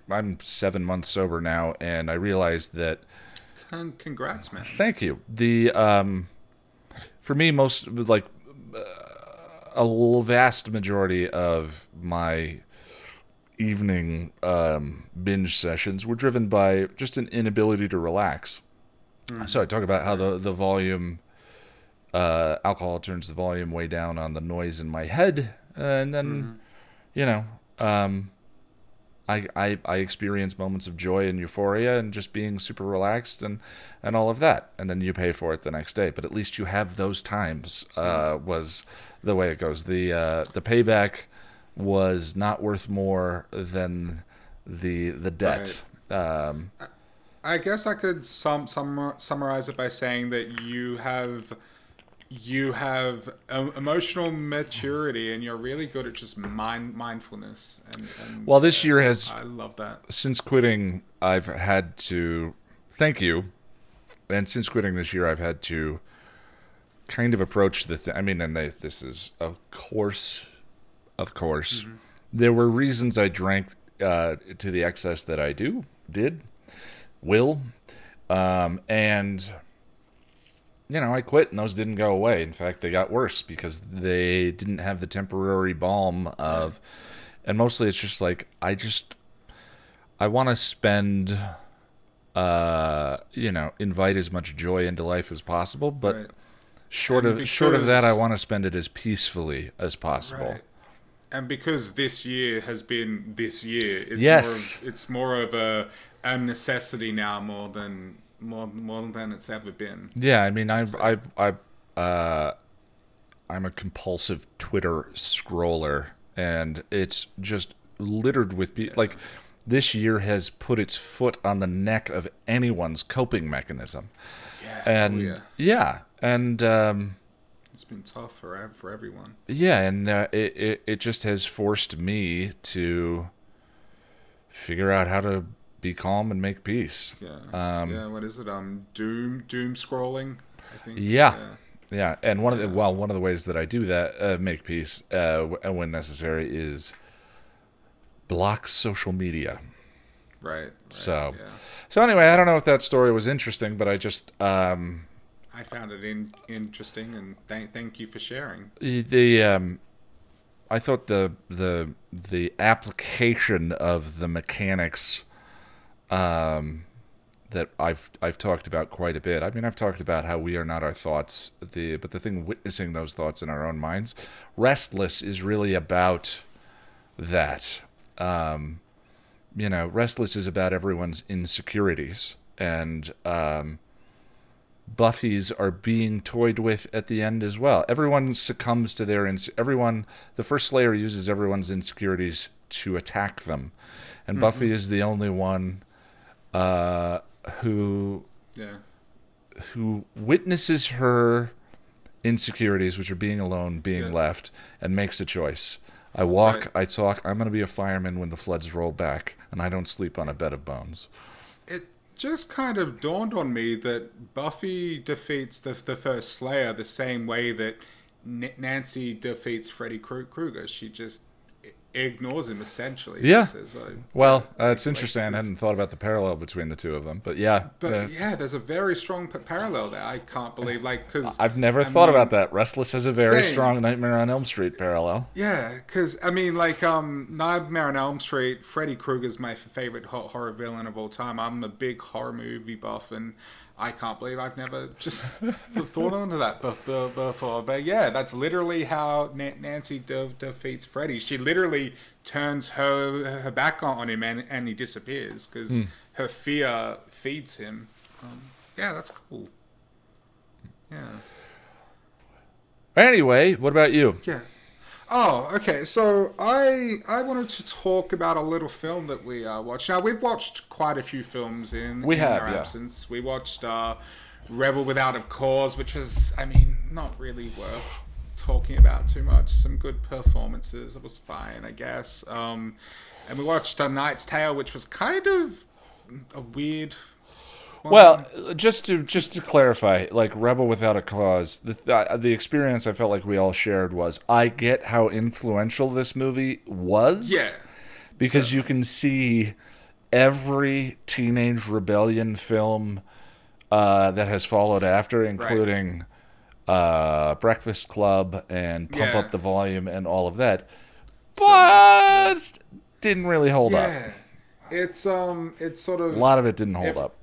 Speaker 1: I'm 7 months sober now, and I realized that.
Speaker 2: Congrats, man.
Speaker 1: Thank you. For me, most like a vast majority of my evening binge sessions were driven by just an inability to relax. So I talk about how the volume, alcohol turns the volume way down on the noise in my head, and then, you know, I experience moments of joy and euphoria and just being super relaxed and all of that, and then you pay for it the next day. But at least you have those times. Was the way it goes. The payback was not worth more than the debt.
Speaker 2: Right. I guess I could summarize it by saying that you have emotional maturity, and you're really good at just mindfulness. And
Speaker 1: Well, this year
Speaker 2: I love that.
Speaker 1: since quitting, I've had to thank you, and since quitting this year, I've had to kind of approach I mean, and this is of course, there were reasons I drank to the excess that I will, and I quit, and those didn't go away. In fact, they got worse because they didn't have the temporary balm of, and mostly it's just like I want to spend, invite as much joy into life as possible, but
Speaker 2: Right.
Speaker 1: short of that, I want to spend it as peacefully as possible.
Speaker 2: Right. And because this year has been this year, it's more of a necessity now more than it's ever been.
Speaker 1: Yeah, I mean, I'm a compulsive Twitter scroller, and it's just littered with like this year has put its foot on the neck of anyone's coping mechanism.
Speaker 2: Yeah.
Speaker 1: And and
Speaker 2: it's been tough for everyone.
Speaker 1: yeah, and it just has forced me to figure out how to be calm and make peace.
Speaker 2: Yeah. What is it? Doom scrolling, I think.
Speaker 1: Yeah, and one of the ways that I do that, make peace, when necessary, is block social media.
Speaker 2: Right.
Speaker 1: So anyway, I don't know if that story was interesting, but I just
Speaker 2: I found it interesting, and thank you for sharing.
Speaker 1: I thought the application of the mechanics that I've talked about quite a bit. I mean, I've talked about how we are not our thoughts, but the thing witnessing those thoughts in our own minds. Restless is really about that. Restless is about everyone's insecurities, and Buffy's are being toyed with at the end as well. Everyone succumbs to the first Slayer uses everyone's insecurities to attack them, and Buffy is the only one who witnesses her insecurities, which are being alone, being left, and makes a choice. I walk, I talk, I'm going to be a fireman when the floods roll back, and I don't sleep on a bed of bones.
Speaker 2: It just kind of dawned on me that Buffy defeats the first Slayer the same way that Nancy defeats Freddy Krueger. She just ignores him, essentially.
Speaker 1: Yeah.
Speaker 2: Says,
Speaker 1: it's interesting. I hadn't thought about the parallel between the two of them, but yeah.
Speaker 2: There's a very strong parallel there. I can't believe, because
Speaker 1: I've never thought about that. Restless has a very strong Nightmare on Elm Street parallel.
Speaker 2: Yeah, because Nightmare on Elm Street, Freddy Krueger's my favorite horror villain of all time. I'm a big horror movie buff, and I can't believe I've never just thought onto that before. But yeah, that's literally how Nancy defeats Freddy. She literally turns her back on him, and he disappears because her fear feeds him. That's cool. Yeah.
Speaker 1: Anyway, what about you?
Speaker 2: Yeah. Oh, okay. So I wanted to talk about a little film that we watched. Now, we've watched quite a few films in our absence. We watched Rebel Without a Cause, which was, not really worth talking about too much. Some good performances. It was fine, I guess. And we watched A Knight's Tale, which was kind of a weird one?
Speaker 1: Well, just to clarify, like Rebel Without a Cause, the experience I felt like we all shared was I get how influential this movie
Speaker 2: Yeah.
Speaker 1: was because you can see every teenage rebellion film that has followed after,
Speaker 2: Right.
Speaker 1: including Breakfast Club and Pump
Speaker 2: Yeah.
Speaker 1: Up the Volume and all of that,
Speaker 2: Certainly. Yeah.
Speaker 1: but didn't really hold up.
Speaker 2: Yeah. It's sort
Speaker 1: A
Speaker 2: of
Speaker 1: lot of it didn't hold
Speaker 2: it,
Speaker 1: up.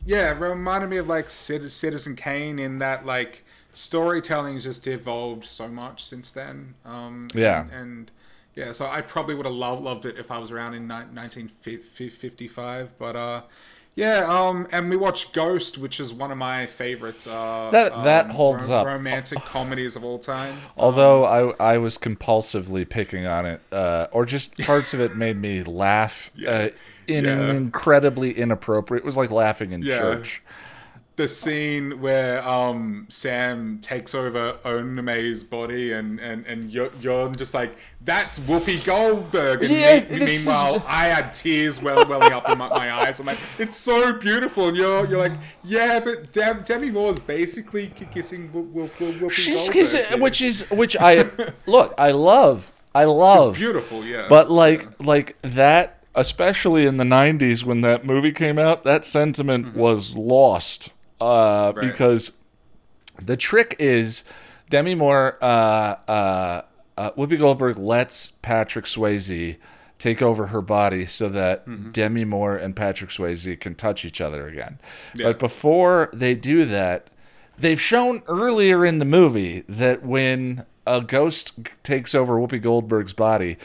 Speaker 2: yeah, it reminded me of like Citizen Kane in that like storytelling's just evolved so much since then.
Speaker 1: Yeah.
Speaker 2: And yeah, so I probably would have loved it if I was around in 1955. But yeah, and we watched Ghost, which is one of my favorite
Speaker 1: That holds up.
Speaker 2: romantic comedies of all time.
Speaker 1: Although I was compulsively picking on it, or just parts of it made me laugh in an
Speaker 2: Yeah.
Speaker 1: incredibly inappropriate. It was like laughing in
Speaker 2: Yeah.
Speaker 1: church.
Speaker 2: The scene where Sam takes over Onome's body and you're just like, that's Whoopi Goldberg, and
Speaker 1: Yeah, this is
Speaker 2: meanwhile
Speaker 1: just-
Speaker 2: I had tears welling up in my eyes. I'm like, it's so beautiful, and you're like, yeah, but Demi Moore's basically kissing Whoopi
Speaker 1: She's
Speaker 2: Goldberg,
Speaker 1: kissing,
Speaker 2: here.
Speaker 1: which I look. I love.
Speaker 2: It's beautiful, yeah.
Speaker 1: But like that, especially in the '90s when that movie came out, that sentiment was lost. Because the trick is Demi Moore, Whoopi Goldberg lets Patrick Swayze take over her body so that Demi Moore and Patrick Swayze can touch each other again.
Speaker 2: Yeah.
Speaker 1: But before they do that, they've shown earlier in the movie that when a ghost takes over Whoopi Goldberg's body,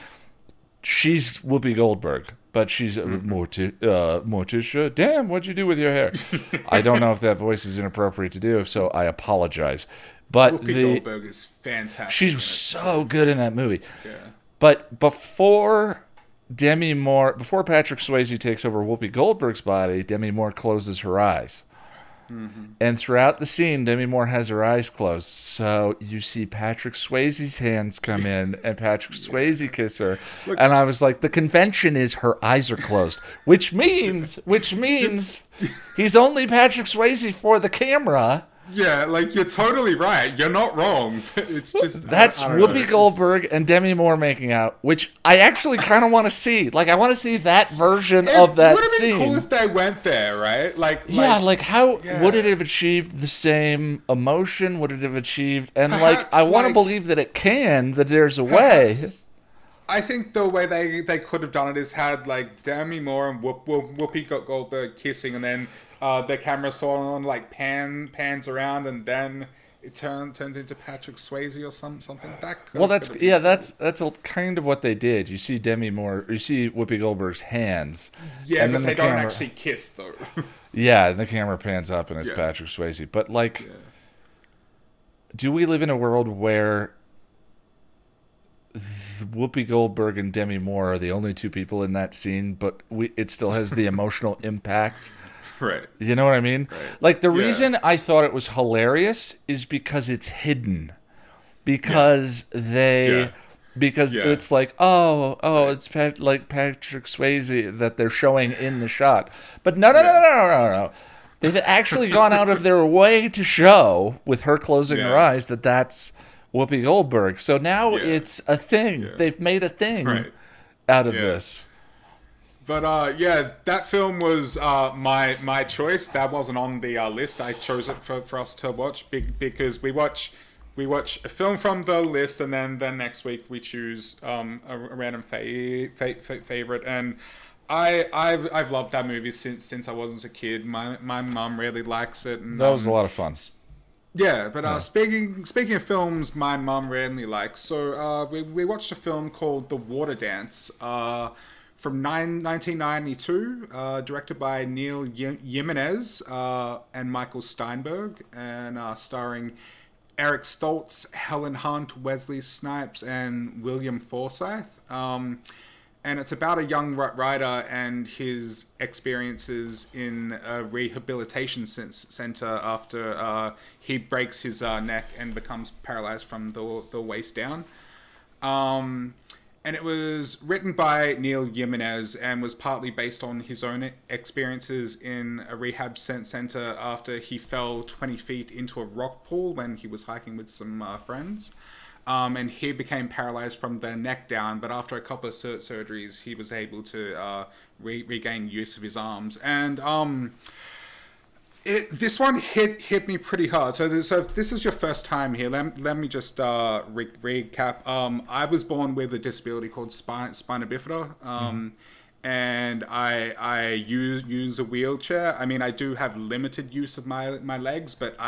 Speaker 1: she's Whoopi Goldberg, but she's Morticia. Damn, what'd you do with your hair? I don't know if that voice is inappropriate to do, so I apologize. But
Speaker 2: Whoopi Goldberg is fantastic.
Speaker 1: she's so good in that movie.
Speaker 2: Yeah.
Speaker 1: But before Patrick Swayze takes over Whoopi Goldberg's body, Demi Moore closes her eyes. And throughout the scene, Demi Moore has her eyes closed. So you see Patrick Swayze's hands come in and Patrick Swayze kiss her. And I was like, the convention is her eyes are closed, which means he's only Patrick Swayze for the camera.
Speaker 2: Yeah, like you're totally right. You're not wrong. It's just
Speaker 1: That's
Speaker 2: I don't know.
Speaker 1: Whoopi Goldberg and Demi Moore making out, which I actually kind of want to see. Like, I want to see that version of that
Speaker 2: It would have been
Speaker 1: scene.
Speaker 2: cool if they went there, right?
Speaker 1: Like how
Speaker 2: yeah.
Speaker 1: would it have achieved the same emotion? Would it have achieved? And
Speaker 2: Perhaps,
Speaker 1: I want to
Speaker 2: like-
Speaker 1: believe that it can. That there's a way.
Speaker 2: perhaps- I think the way they could have done it is had like Demi Moore and Whoopi Goldberg kissing, and then the camera sort of like pans around, and then it turns into Patrick Swayze or something.
Speaker 1: Well, that's kind of what they did. You see Whoopi Goldberg's hands.
Speaker 2: yeah,
Speaker 1: and
Speaker 2: but
Speaker 1: then
Speaker 2: they
Speaker 1: the
Speaker 2: don't
Speaker 1: camera-
Speaker 2: actually kiss though.
Speaker 1: Yeah, and the camera pans up and it's
Speaker 2: Yeah.
Speaker 1: Patrick Swayze. But do we live in a world where Whoopi Goldberg and Demi Moore are the only two people in that scene, but it still has the emotional impact?
Speaker 2: Right.
Speaker 1: You know what I mean?
Speaker 2: Right.
Speaker 1: Like, the
Speaker 2: Yeah.
Speaker 1: reason I thought it was hilarious is because it's hidden. Because
Speaker 2: Yeah. Yeah.
Speaker 1: it's like, it's Patrick Swayze that they're showing in the shot. But no. They've actually gone out of their way to show, with her closing her
Speaker 2: Yeah.
Speaker 1: eyes, that that's Whoopi Goldberg. So now
Speaker 2: Yeah.
Speaker 1: it's a thing.
Speaker 2: Yeah.
Speaker 1: They've made a thing
Speaker 2: Right.
Speaker 1: out of
Speaker 2: Yeah.
Speaker 1: this.
Speaker 2: But yeah, that film was my choice. That wasn't on the list. I chose it for us to watch because we watch a film from the list, and then next week we choose a random favorite. And I've loved that movie since I was a kid. My mum really likes it. And,
Speaker 1: That was a lot of fun.
Speaker 2: yeah, but speaking of films my mum really likes, so we watched a film called The Waterdance from 1992, directed by Neil Jimenez and Michael Steinberg, and starring Eric Stoltz, Helen Hunt, Wesley Snipes, and William Forsythe. And it's about a young writer and his experiences in a rehabilitation center after he breaks his neck and becomes paralyzed from the waist down. and it was written by Neil Jimenez and was partly based on his own experiences in a rehab center after he fell 20 feet into a rock pool when he was hiking with some friends. And he became paralyzed from the neck down, but after a couple of surgeries, he was able to regain use of his arms. And this one hit me pretty hard. So if this is your first time here, let me just recap. I was born with a disability called spina bifida, and I use a wheelchair. I mean, I do have limited use of my legs, but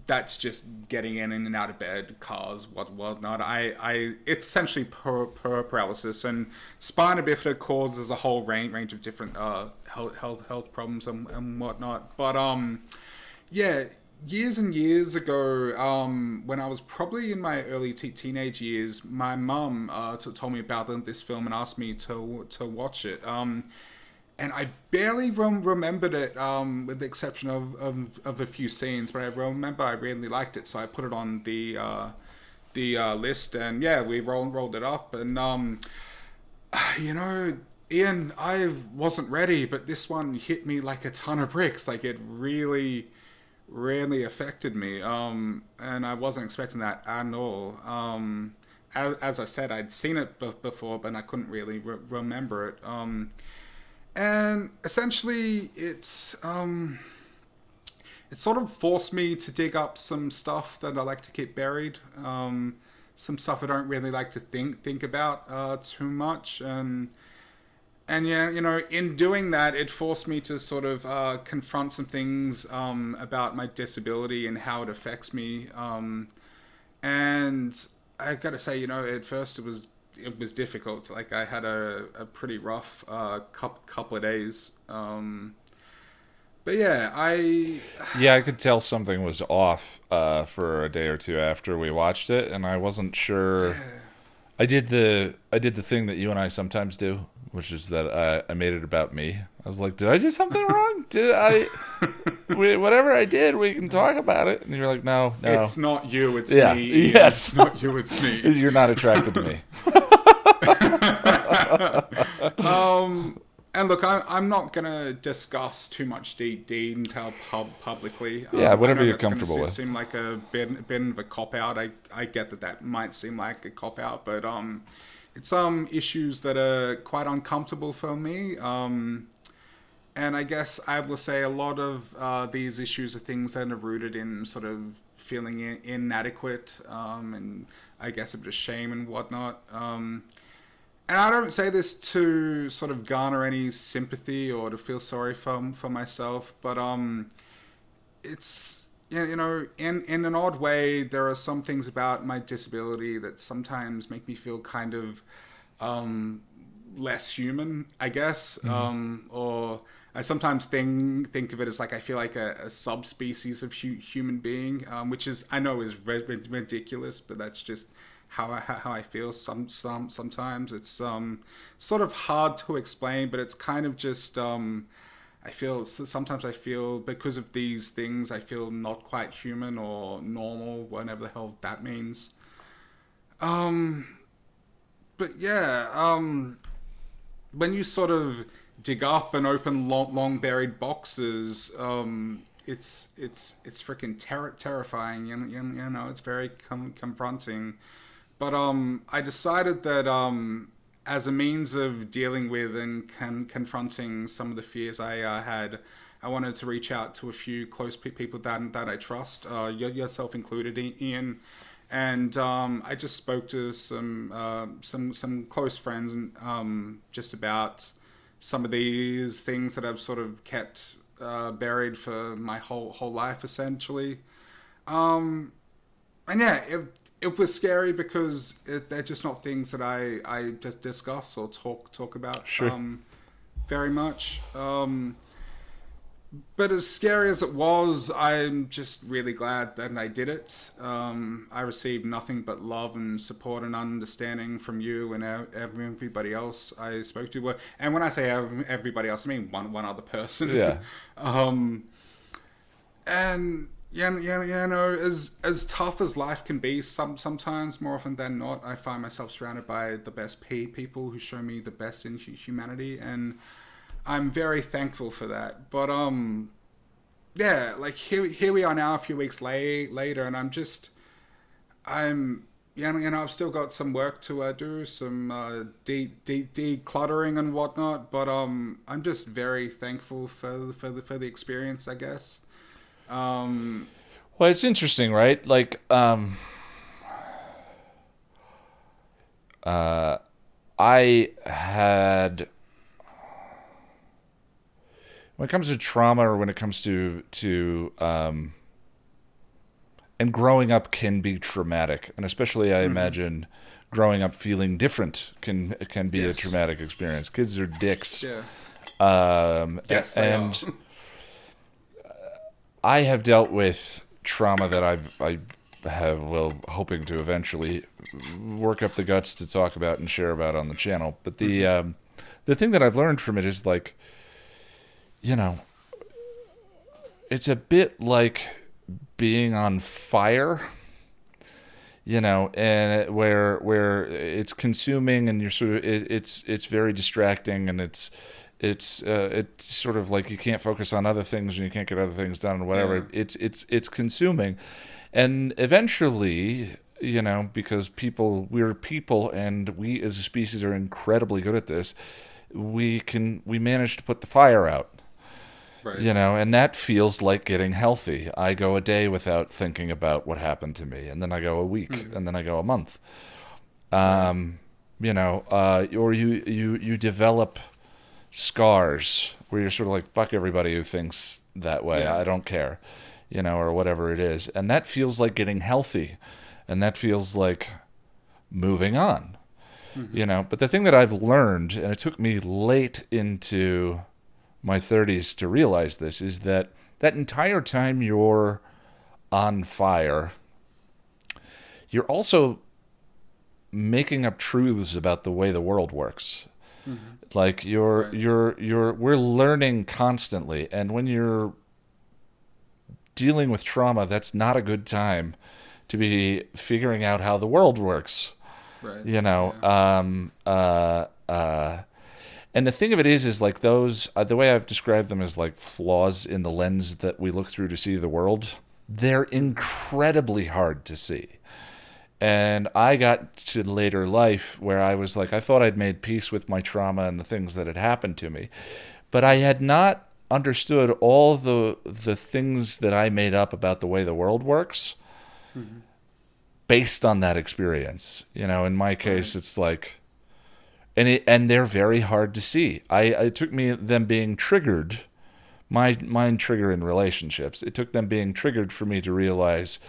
Speaker 2: that's just getting in and out of bed, cars, whatnot. It's essentially paralysis, and spina bifida causes a whole range of different health problems and whatnot. But yeah, years and years ago, when I was probably in my early teenage years, my mum told me about this film and asked me to watch it. And I barely remembered it, with the exception of a few scenes. But I remember I really liked it, so I put it on the list. And yeah, we rolled it up. And Ian, I wasn't ready, but this one hit me like a ton of bricks. Like, it really, really affected me. And I wasn't expecting that at all. As I said, I'd seen it before, but I couldn't really remember it. And essentially, it's it sort of forced me to dig up some stuff that I like to keep buried, some stuff I don't really like to think about too much, and yeah, in doing that, it forced me to sort of confront some things about my disability and how it affects me, and I gotta say, at first it was difficult. Like, I had a pretty rough couple of days. But yeah,
Speaker 1: I could tell something was off for a day or two after we watched it, and I wasn't sure.
Speaker 2: Yeah.
Speaker 1: I did the thing that you and I sometimes do, which is that I made it about me. I was like, did I do something wrong? Whatever I did, we can talk about it. And you're like, no.
Speaker 2: It's not you, it's
Speaker 1: yeah.
Speaker 2: me.
Speaker 1: Yes.
Speaker 2: It's not you, it's me.
Speaker 1: You're not attracted to me.
Speaker 2: And look, I'm not going to discuss too much detail publicly.
Speaker 1: Yeah, whatever you're
Speaker 2: that's
Speaker 1: comfortable with.
Speaker 2: Seem like a bit of a cop-out. I get that might seem like a cop-out, but it's issues that are quite uncomfortable for me. And I guess I will say a lot of these issues are things that are rooted in sort of feeling inadequate, and I guess a bit of shame and whatnot. And I don't say this to sort of garner any sympathy or to feel sorry for myself, but it's, in an odd way, there are some things about my disability that sometimes make me feel kind of less human, I guess, or I sometimes think of it as like I feel like a subspecies of human being, which is, I know, is ridiculous, but that's just how I feel sometimes. It's sort of hard to explain, but it's kind of just sometimes I feel because of these things I feel not quite human or normal, whatever the hell that means. But yeah, when you sort of dig up and open long buried boxes, it's freaking terrifying. It's very confronting. But I decided that as a means of dealing with and confronting some of the fears I had, I wanted to reach out to a few close people that I trust, yourself included, Ian. And I just spoke to some close friends and just about some of these things that I've sort of kept buried for my whole life, essentially. And yeah, it was scary because they're just not things that I just discuss or talk about very much. But as scary as it was, I'm just really glad that I did it. I received nothing but love and support and understanding from you and everybody else I spoke to. And when I say everybody else, I mean one other person.
Speaker 1: Yeah.
Speaker 2: And yeah, no. As tough as life can be, sometimes more often than not, I find myself surrounded by the best people who show me the best in humanity, and I'm very thankful for that. But yeah, like here we are now, a few weeks later, and I'm yeah, I've still got some work to do, some decluttering and whatnot. But I'm just very thankful for the experience, I guess. Um,
Speaker 1: Well, it's interesting, right? Like, I had when it comes to trauma, or when it comes to and growing up can be traumatic, and especially I imagine growing up feeling different can be a
Speaker 2: yes,
Speaker 1: traumatic experience. Kids are dicks,
Speaker 2: yeah,
Speaker 1: a-
Speaker 2: yes, they are.
Speaker 1: and I have dealt with trauma that I have well hoping to eventually work up the guts to talk about and share about on the channel. But the thing that I've learned from it is like, you know, it's a bit like being on fire, and where it's consuming, and you're sort of it's very distracting, and it's sort of like you can't focus on other things and you can't get other things done or
Speaker 2: Yeah,
Speaker 1: whatever. It's consuming, and eventually, because we're people, and we as a species are incredibly good at this. We manage to put the fire out,
Speaker 2: right.
Speaker 1: and that feels like getting healthy. I go a day without thinking about what happened to me, and then I go a week, and then I go a month.
Speaker 2: Right.
Speaker 1: Or you develop scars where you're sort of like, fuck everybody who thinks that way.
Speaker 2: Yeah.
Speaker 1: I don't care, or whatever it is. And that feels like getting healthy, and that feels like moving on, But the thing that I've learned, and it took me late into my 30s to realize this, is that entire time you're on fire, you're also making up truths about the way the world works. Like
Speaker 2: Right.
Speaker 1: we're learning constantly, and when you're dealing with trauma, that's not a good time to be figuring out how the world works.
Speaker 2: Right.
Speaker 1: You know,
Speaker 2: Yeah.
Speaker 1: and the thing of it is like those the way I've described them is like flaws in the lens that we look through to see the world. They're incredibly hard to see. And I got to later life where I was like, I thought I'd made peace with my trauma and the things that had happened to me, but I had not understood all the things that I made up about the way the world works based on that experience. In my
Speaker 2: Right.
Speaker 1: case, it's like, and they're very hard to see. It took me them being triggered, my mind trigger in relationships. It took them being triggered for me to realize,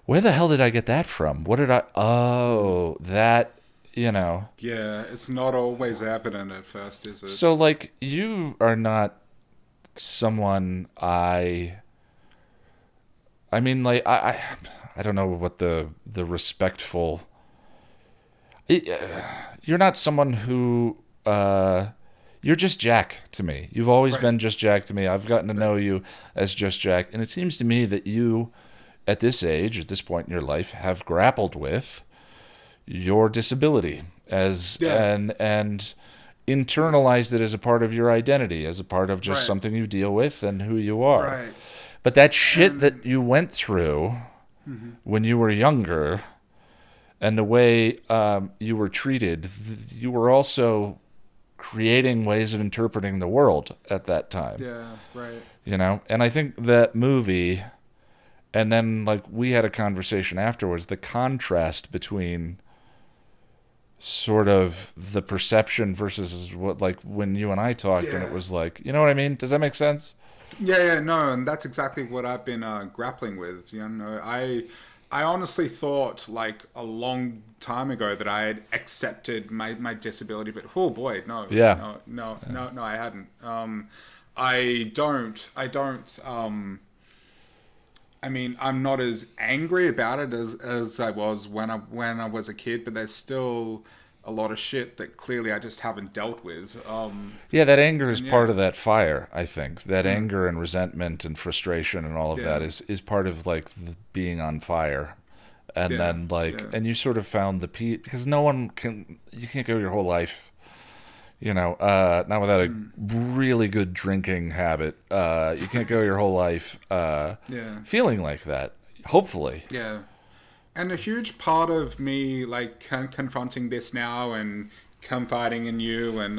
Speaker 1: where the hell did I get that from? What did I? Oh, that, you know.
Speaker 2: Yeah. It's not always evident at first, is it?
Speaker 1: So like, you are not someone I mean, like, I don't know what the respectful. You're not someone who. You're just Jack to me. You've always
Speaker 2: Right.
Speaker 1: been just Jack to me. I've gotten to
Speaker 2: Right.
Speaker 1: know you as just Jack, and it seems to me that you, at this age, at this point in your life, have grappled with your disability as
Speaker 2: Yeah.
Speaker 1: and internalized it as a part of your identity, as a part of just
Speaker 2: Right.
Speaker 1: something you deal with and who you are.
Speaker 2: Right.
Speaker 1: But that shit
Speaker 2: And
Speaker 1: that you went through when you were younger, and the way you were treated, you were also creating ways of interpreting the world at that time.
Speaker 2: yeah. Right.
Speaker 1: And I think that movie, and then like we had a conversation afterwards, the contrast between sort of the perception versus what, like when you and I talked, and it
Speaker 2: Yeah.
Speaker 1: was like, you know what I mean? Does that make sense?
Speaker 2: Yeah, yeah, no, and that's exactly what I've been grappling with. I honestly thought like a long time ago that I had accepted my disability, but oh boy, no,
Speaker 1: Yeah.
Speaker 2: no, no, no, no, I hadn't. I don't. I mean, I'm not as angry about it as I was when I was a kid, but there's still a lot of shit that clearly I just haven't dealt with.
Speaker 1: Yeah, that anger is
Speaker 2: And
Speaker 1: part
Speaker 2: yeah,
Speaker 1: of that fire, I think. That anger and resentment and frustration and all of that
Speaker 2: yeah,
Speaker 1: is part of like being on fire. And
Speaker 2: yeah,
Speaker 1: then like
Speaker 2: yeah,
Speaker 1: and you sort of found the peace because no one can you can't go your whole life, not without a really good drinking habit. You can't go your whole life
Speaker 2: yeah,
Speaker 1: feeling like that. Hopefully.
Speaker 2: yeah. And a huge part of me, like confronting this now and confiding in you and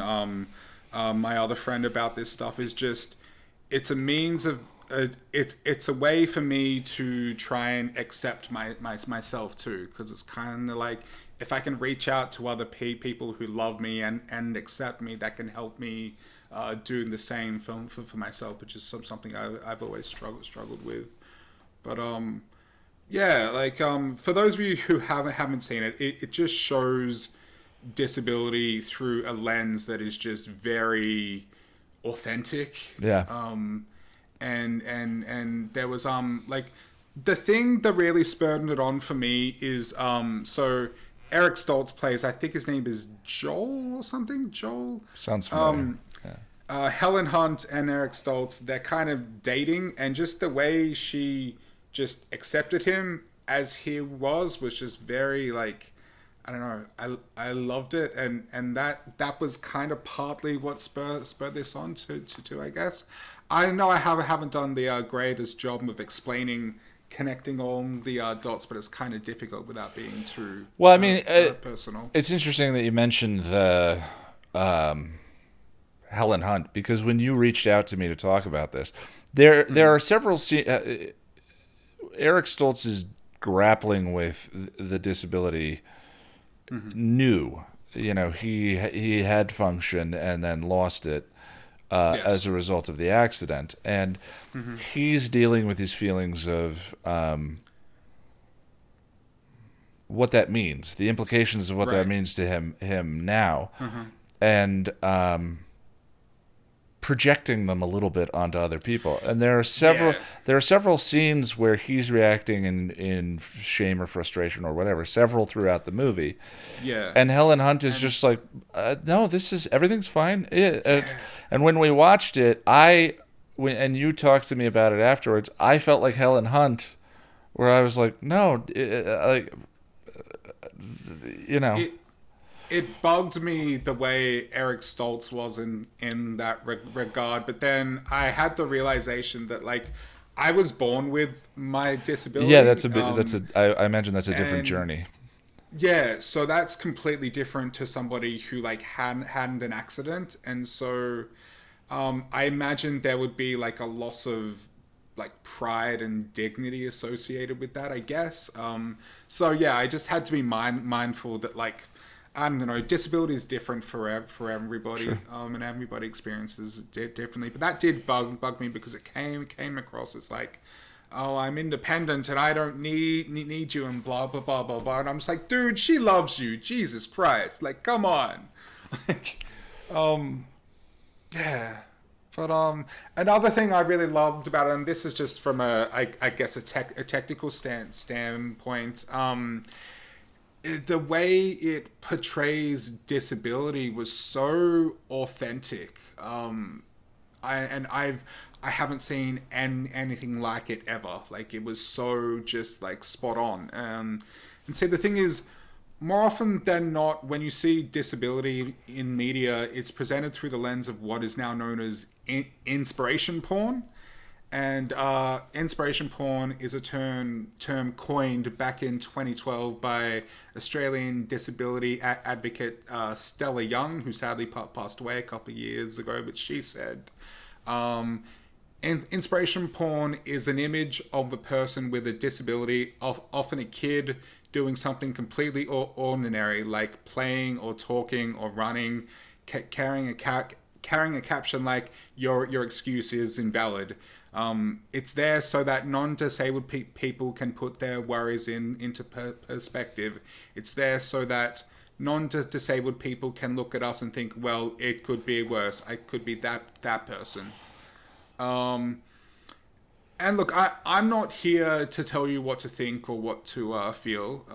Speaker 2: my other friend about this stuff, is just it's a means of it's a way for me to try and accept myself too, because it's kind of like if I can reach out to other people who love me and accept me, that can help me do the same for myself, which is something I've always struggled with. But yeah, like for those of you who haven't seen it, it just shows disability through a lens that is just very authentic.
Speaker 1: Yeah.
Speaker 2: And there was like the thing that really spurred it on for me is so Eric Stoltz plays, I think his name is Joel or something. Joel
Speaker 1: Sounds familiar.
Speaker 2: Helen Hunt and Eric Stoltz, they're kind of dating, and just the way she just accepted him as he was just very like, I don't know, I loved it, and that was kind of partly what spurred this on to I guess. I know I haven't done the greatest job of explaining connecting all the dots, but it's kind of difficult without being too
Speaker 1: Well, I mean,
Speaker 2: personal.
Speaker 1: it's interesting that you mentioned the Helen Hunt because when you reached out to me to talk about this, there are several Eric Stoltz is grappling with the disability new. He had function and then lost it
Speaker 2: Yes.
Speaker 1: as a result of the accident, and he's dealing with his feelings of what that means, the implications of what that
Speaker 2: Right.
Speaker 1: means to him now, and projecting them a little bit onto other people. And
Speaker 2: Yeah.
Speaker 1: there are several scenes where he's reacting in shame or frustration or whatever, several throughout the movie.
Speaker 2: Yeah.
Speaker 1: And Helen Hunt is just like, no, everything's fine. And when we watched it, and you talked to me about it afterwards, I felt like Helen Hunt, where I was like, no, like, you know.
Speaker 2: It bugged me the way Eric Stoltz was in that regard, but then I had the realization that like I was born with my disability.
Speaker 1: Yeah, that's a bit. I imagine that's a different
Speaker 2: and
Speaker 1: journey.
Speaker 2: yeah, so that's completely different to somebody who like hadn't an accident, and so I imagine there would be like a loss of like pride and dignity associated with that, I guess. So yeah, I just had to be mindful that like I don't know, disability is different for everybody,
Speaker 1: Sure.
Speaker 2: and everybody experiences it differently. But that did bug me because it came across as like, oh, I'm independent and I don't need you and blah blah blah blah blah. And I'm just like, dude, she loves you, Jesus Christ, like come on, like, yeah. But another thing I really loved about it, and this is just from I guess a technical standpoint, the way it portrays disability was so authentic. I haven't seen anything like it ever. Like it was so just like spot on. And see, the thing is, more often than not, when you see disability in media, it's presented through the lens of what is now known as inspiration porn. And inspiration porn is a term coined back in 2012 by Australian disability advocate Stella Young, who sadly passed away a couple of years ago. But she said, inspiration porn is an image of a person with a disability, often a kid, doing something completely ordinary, like playing or talking or running, carrying a caption like your excuse is invalid. It's there so that non-disabled people can put their worries into perspective. It's there so that non-disabled people can look at us and think, well, it could be worse. I could be that person. And look, I'm not here to tell you what to think or what to feel.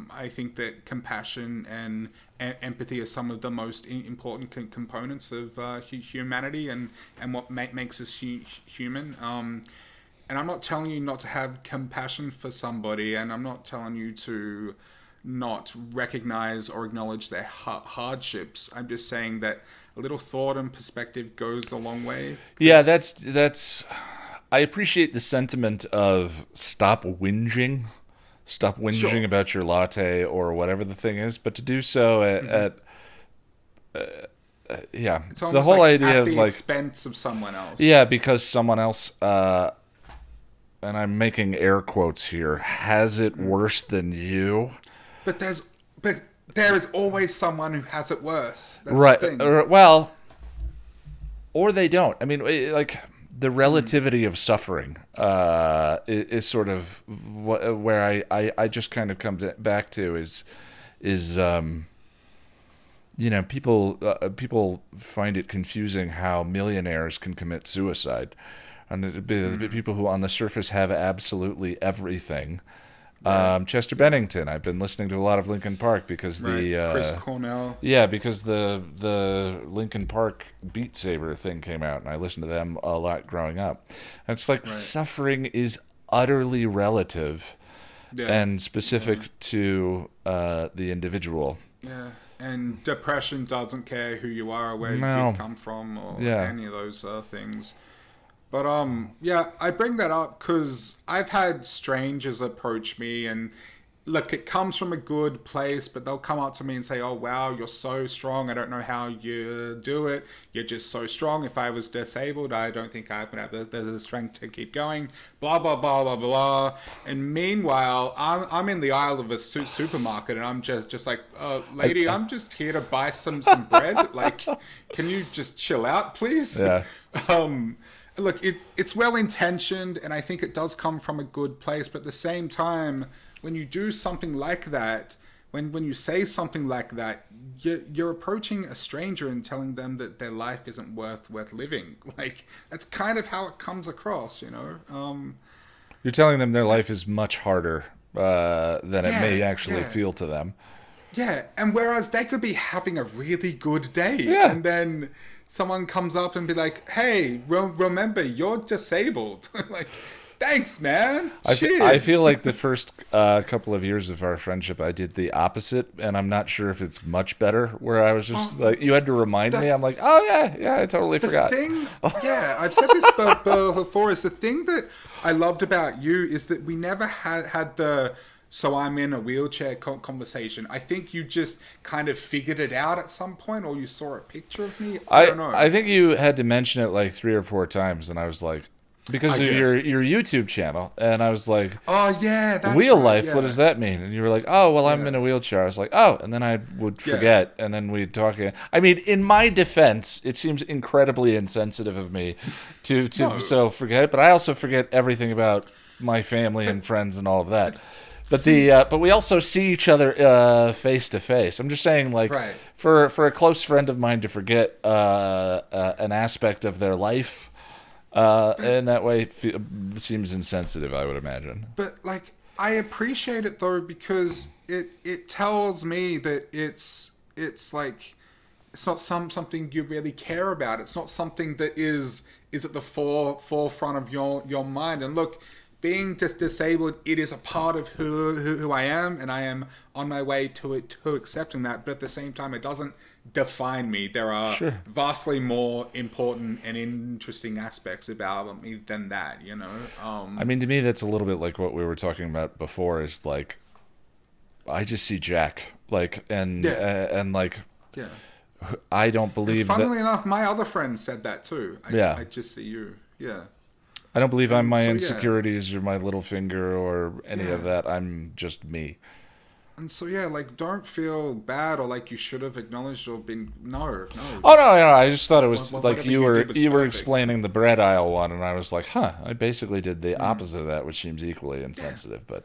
Speaker 2: I think that compassion and empathy are some of the most important components of humanity and what makes us human. And I'm not telling you not to have compassion for somebody, and I'm not telling you to not recognize or acknowledge their hardships. I'm just saying that a little thought and perspective goes a long way.
Speaker 1: Yeah, that's. I appreciate the sentiment of stop whinging
Speaker 2: Sure.
Speaker 1: about your latte or whatever the thing is, but to do so yeah,
Speaker 2: It's
Speaker 1: the
Speaker 2: almost
Speaker 1: whole
Speaker 2: like
Speaker 1: idea
Speaker 2: at
Speaker 1: of
Speaker 2: the
Speaker 1: like
Speaker 2: expense of someone else.
Speaker 1: yeah, because someone else and I'm making air quotes here, has it worse than you.
Speaker 2: But there is always someone who has it worse. That's
Speaker 1: Right.
Speaker 2: the thing.
Speaker 1: Well, or they don't. I mean, like the relativity of suffering is sort of where I just kind of come back to is people find it confusing how millionaires can commit suicide, and the people who on the surface have absolutely everything. Chester Bennington. I've been listening to a lot of Linkin Park because
Speaker 2: Chris Cornell.
Speaker 1: because the Linkin Park Beat Saber thing came out, and I listened to them a lot growing up. And it's like suffering is utterly relative and specific to the individual.
Speaker 2: Yeah. And depression doesn't care who you are or where you come from or any of those things. But yeah, I bring that up because I've had strangers approach me, and look, it comes from a good place, but they'll come up to me and say, "Oh wow, you're so strong. I don't know how you do it. You're just so strong. If I was disabled, I don't think I would have the strength to keep going." Blah blah blah blah blah. And meanwhile, I'm in the aisle of a supermarket, and I'm just like, "Lady, I'm just here to buy some bread. Like, can you just chill out, please?"
Speaker 1: Yeah.
Speaker 2: Look, it's well-intentioned, and I think it does come from a good place. But at the same time, when you do something like that, when you say something like that, you're approaching a stranger and telling them that their life isn't worth living. Like, that's kind of how it comes across, you know?
Speaker 1: You're telling them their life is much harder than it may actually feel to them.
Speaker 2: Yeah, and whereas they could be having a really good day, and then someone comes up and be like, "Hey, remember, you're disabled." Like, thanks, man. Cheers.
Speaker 1: I feel like the first couple of years of our friendship, I did the opposite, and I'm not sure if it's much better. Where I was just like, you had to remind me. I'm like, oh yeah, I totally forgot.
Speaker 2: I've said this before. Is the thing that I loved about you is that we never had the "so I'm in a wheelchair" conversation. I think you just kind of figured it out at some point, or you saw a picture of me. I don't know.
Speaker 1: I think you had to mention it like 3 or 4 times, and I was like, because of your YouTube channel, and I was like,
Speaker 2: "Oh yeah, that's
Speaker 1: wheel
Speaker 2: right,
Speaker 1: life.
Speaker 2: yeah.
Speaker 1: What does that mean?" And you were like, "Oh, well, I'm in a wheelchair." I was like, "Oh," and then I would forget, and then we'd talk again. I mean, in my defense, it seems incredibly insensitive of me to so forget it, but I also forget everything about my family and friends and all of that. But but we also see each other face to face. I'm just saying, like, for a close friend of mine to forget an aspect of their life in that way seems insensitive, I would imagine.
Speaker 2: But like, I appreciate it though, because it tells me that it's like it's not something you really care about. It's not something that is at the forefront of your mind. And look, being disabled, it is a part of who I am, and I am on my way to accepting that. But at the same time, it doesn't define me. There are vastly more important and interesting aspects about me than that, you know?
Speaker 1: I mean, to me, that's a little bit like what we were talking about before, is like, I just see Jack, like, and like, I don't believe
Speaker 2: funnily enough, my other friend said that too. I just see you. Yeah.
Speaker 1: I don't believe I'm my insecurities or my little finger or any of that. I'm just me.
Speaker 2: And so, like, don't feel bad or like you should have acknowledged or been... No.
Speaker 1: Oh, no. I just thought it was like you were explaining the bread aisle one, and I was like, I basically did the opposite of that, which seems equally insensitive, but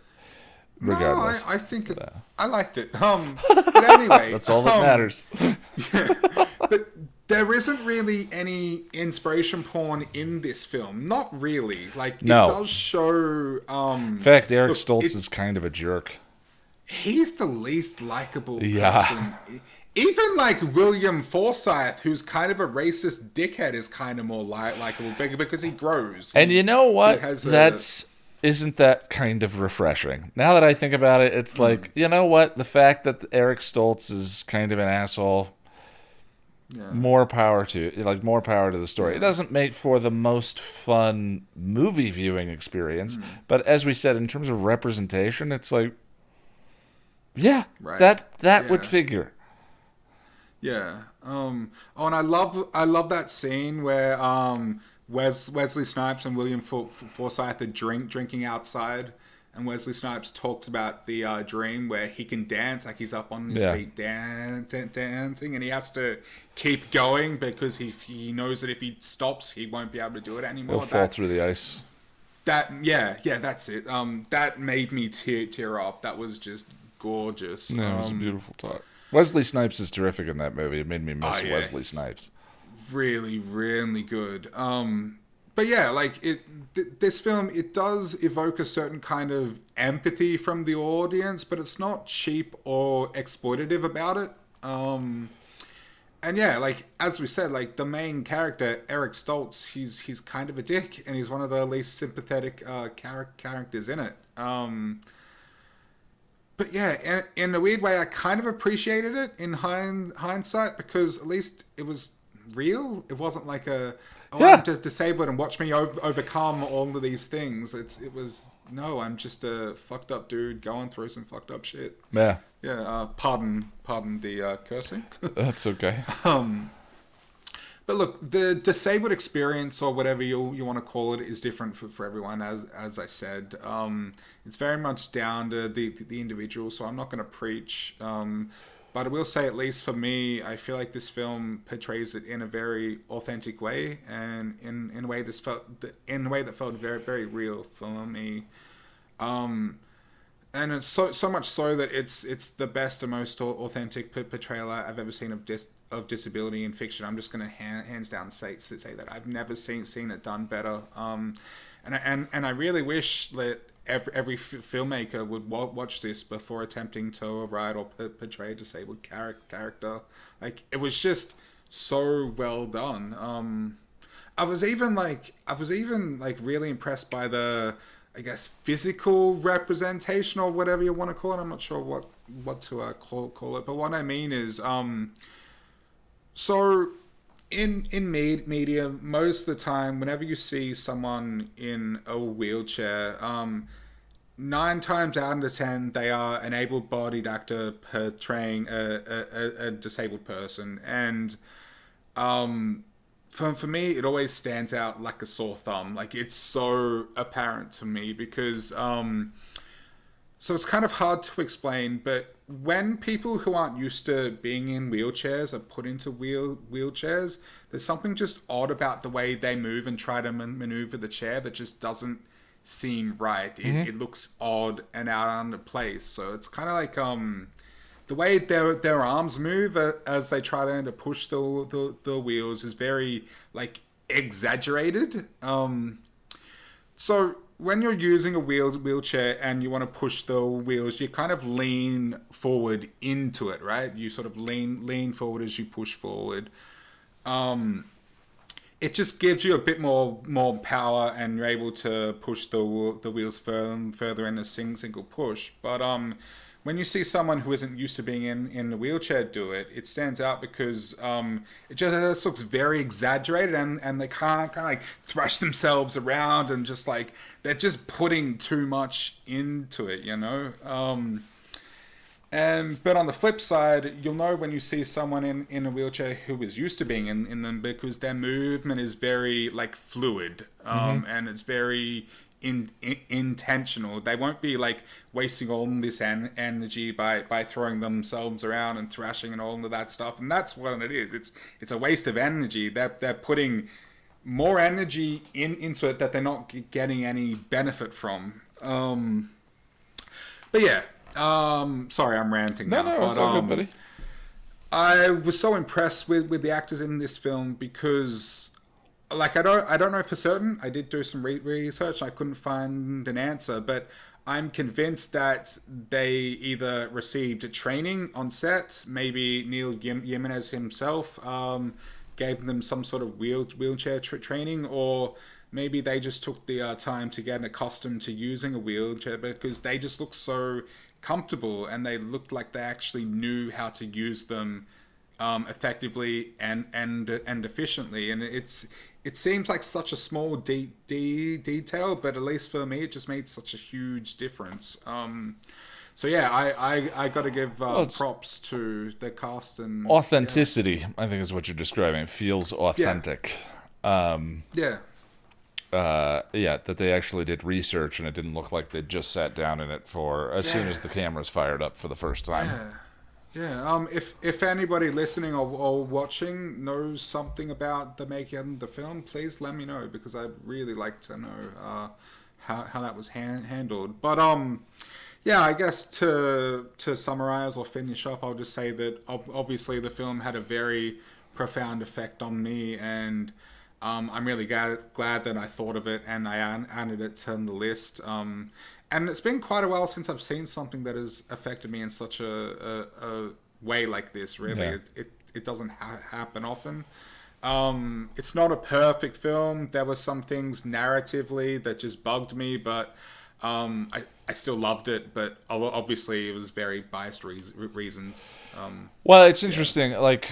Speaker 1: regardless.
Speaker 2: No, I think I liked it. But anyway...
Speaker 1: That's all that matters.
Speaker 2: But there isn't really any inspiration porn in this film. Not really. Like,
Speaker 1: No.
Speaker 2: it does show...
Speaker 1: In fact, Eric Stoltz is kind of a jerk.
Speaker 2: He's the least likable
Speaker 1: Yeah.
Speaker 2: person. Even, like, William Forsythe, who's kind of a racist dickhead, is kind of more likable because he grows.
Speaker 1: And you know what?
Speaker 2: Has
Speaker 1: Isn't that kind of refreshing? Now that I think about it, it's like, you know what? The fact that Eric Stoltz is kind of an asshole, more power to the story. It doesn't make for the most fun movie viewing experience, but as we said, in terms of representation, it's like, yeah, that would figure.
Speaker 2: Yeah. Oh, and I love that scene where Wesley Snipes and William Forsythe are drinking outside, and Wesley Snipes talks about the dream where he can dance, like he's up on his feet dancing, and he has to keep going because he knows that if he stops, he won't be able to do it anymore.
Speaker 1: He'll fall through the ice.
Speaker 2: That's it. That made me tear up. That was just gorgeous.
Speaker 1: Yeah, it was a beautiful talk. Wesley Snipes is terrific in that movie. It made me miss Wesley Snipes.
Speaker 2: Really, really good. But yeah, like this film, it does evoke a certain kind of empathy from the audience, but it's not cheap or exploitative about it. And yeah, like as we said, like the main character, Eric Stoltz, he's kind of a dick, and he's one of the least sympathetic characters in it. But yeah, in a weird way, I kind of appreciated it in hindsight because at least it was real. It wasn't like I'm just disabled and watch me overcome all of these things. I'm just a fucked up dude going through some fucked up shit.
Speaker 1: Yeah.
Speaker 2: Yeah. Pardon the cursing.
Speaker 1: That's okay.
Speaker 2: But look, the disabled experience, or whatever you want to call it, is different for everyone. As I said, it's very much down to the individual. So I'm not going to preach. But I will say, at least for me, I feel like this film portrays it in a very authentic way, and in a way that felt very, very real for me. And it's so much so that it's the best and most authentic portrayal I've ever seen of disability in fiction. I'm just going to hands down say that I've never seen it done better. And I really wish that every filmmaker would watch this before attempting to write or portray a disabled character. Like, it was just so well done. I was even really impressed by the, I guess, physical representation, or whatever you want to call it. I'm not sure what to call it, but what I mean is, so in media, most of the time, whenever you see someone in a wheelchair, 9 times out of 10, they are an able-bodied actor portraying a disabled person, and for me, it always stands out like a sore thumb. Like, it's so apparent to me because, so it's kind of hard to explain, but when people who aren't used to being in wheelchairs are put into wheelchairs, there's something just odd about the way they move and try to maneuver the chair that just doesn't seem right. It looks odd and out of place. So it's kind of like, the way their arms move as they try to push the wheels is very, like, exaggerated. So when you're using a wheelchair and you want to push the wheels, you kind of lean forward into it, right? You sort of lean forward as you push forward. It just gives you a bit more power, and you're able to push the wheels further in a single push. But when you see someone who isn't used to being in a wheelchair do it, it stands out because it just looks very exaggerated, and they can't kind of like thrash themselves around, and just like they're just putting too much into it, you know? But on the flip side, you'll know when you see someone in a wheelchair who is used to being in them, because their movement is very, like, fluid, and it's very intentional. They won't be, like, wasting all this energy by throwing themselves around and thrashing and all of that stuff. And that's what it is. It's a waste of energy. They're putting more energy into it that they're not getting any benefit from. But yeah. Sorry, I'm ranting now.
Speaker 1: No, it's all good, buddy.
Speaker 2: I was so impressed with the actors in this film because, like, I don't know for certain. I did do some research. I couldn't find an answer, but I'm convinced that they either received training on set. Maybe Neil Jimenez himself gave them some sort of wheelchair training, or maybe they just took the time to get accustomed to using a wheelchair because they just look so comfortable and they looked like they actually knew how to use them effectively and efficiently. And it seems like such a small detail, but at least for me, it just made such a huge difference. So yeah, I got to give props to the cast and
Speaker 1: Authenticity,
Speaker 2: yeah.
Speaker 1: I think, is what you're describing. It feels
Speaker 2: Yeah.
Speaker 1: authentic.
Speaker 2: Yeah.
Speaker 1: Yeah, that they actually did research and it didn't look like they just sat down in it for as soon as the cameras fired up for the first time.
Speaker 2: Yeah. Yeah. If anybody listening or watching knows something about the making of the film, please let me know because I'd really like to know how that was handled. But yeah, I guess to summarize or finish up, I'll just say that obviously the film had a very profound effect on me, and I'm really glad that I thought of it and I added it to the list. And it's been quite a while since I've seen something that has affected me in such a way like this. Really,
Speaker 1: Yeah.
Speaker 2: it doesn't happen often. It's not a perfect film. There were some things narratively that just bugged me, but I still loved it. But obviously, it was very biased reasons.
Speaker 1: Well, it's
Speaker 2: Yeah.
Speaker 1: interesting. Like,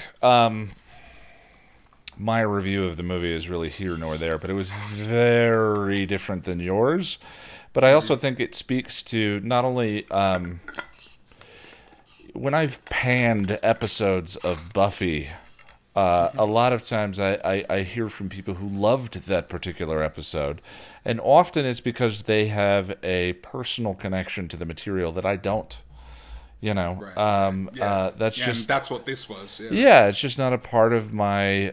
Speaker 1: my review of the movie is really here nor there, but it was very different than yours. But I also think it speaks to not only when I've panned episodes of Buffy, a lot of times I hear from people who loved that particular episode. And often it's because they have a personal connection to the material that I don't. You know,
Speaker 2: Right. Right. Yeah.
Speaker 1: that's
Speaker 2: Yeah,
Speaker 1: just
Speaker 2: and that's what this was. Yeah.
Speaker 1: yeah, it's just not a part of my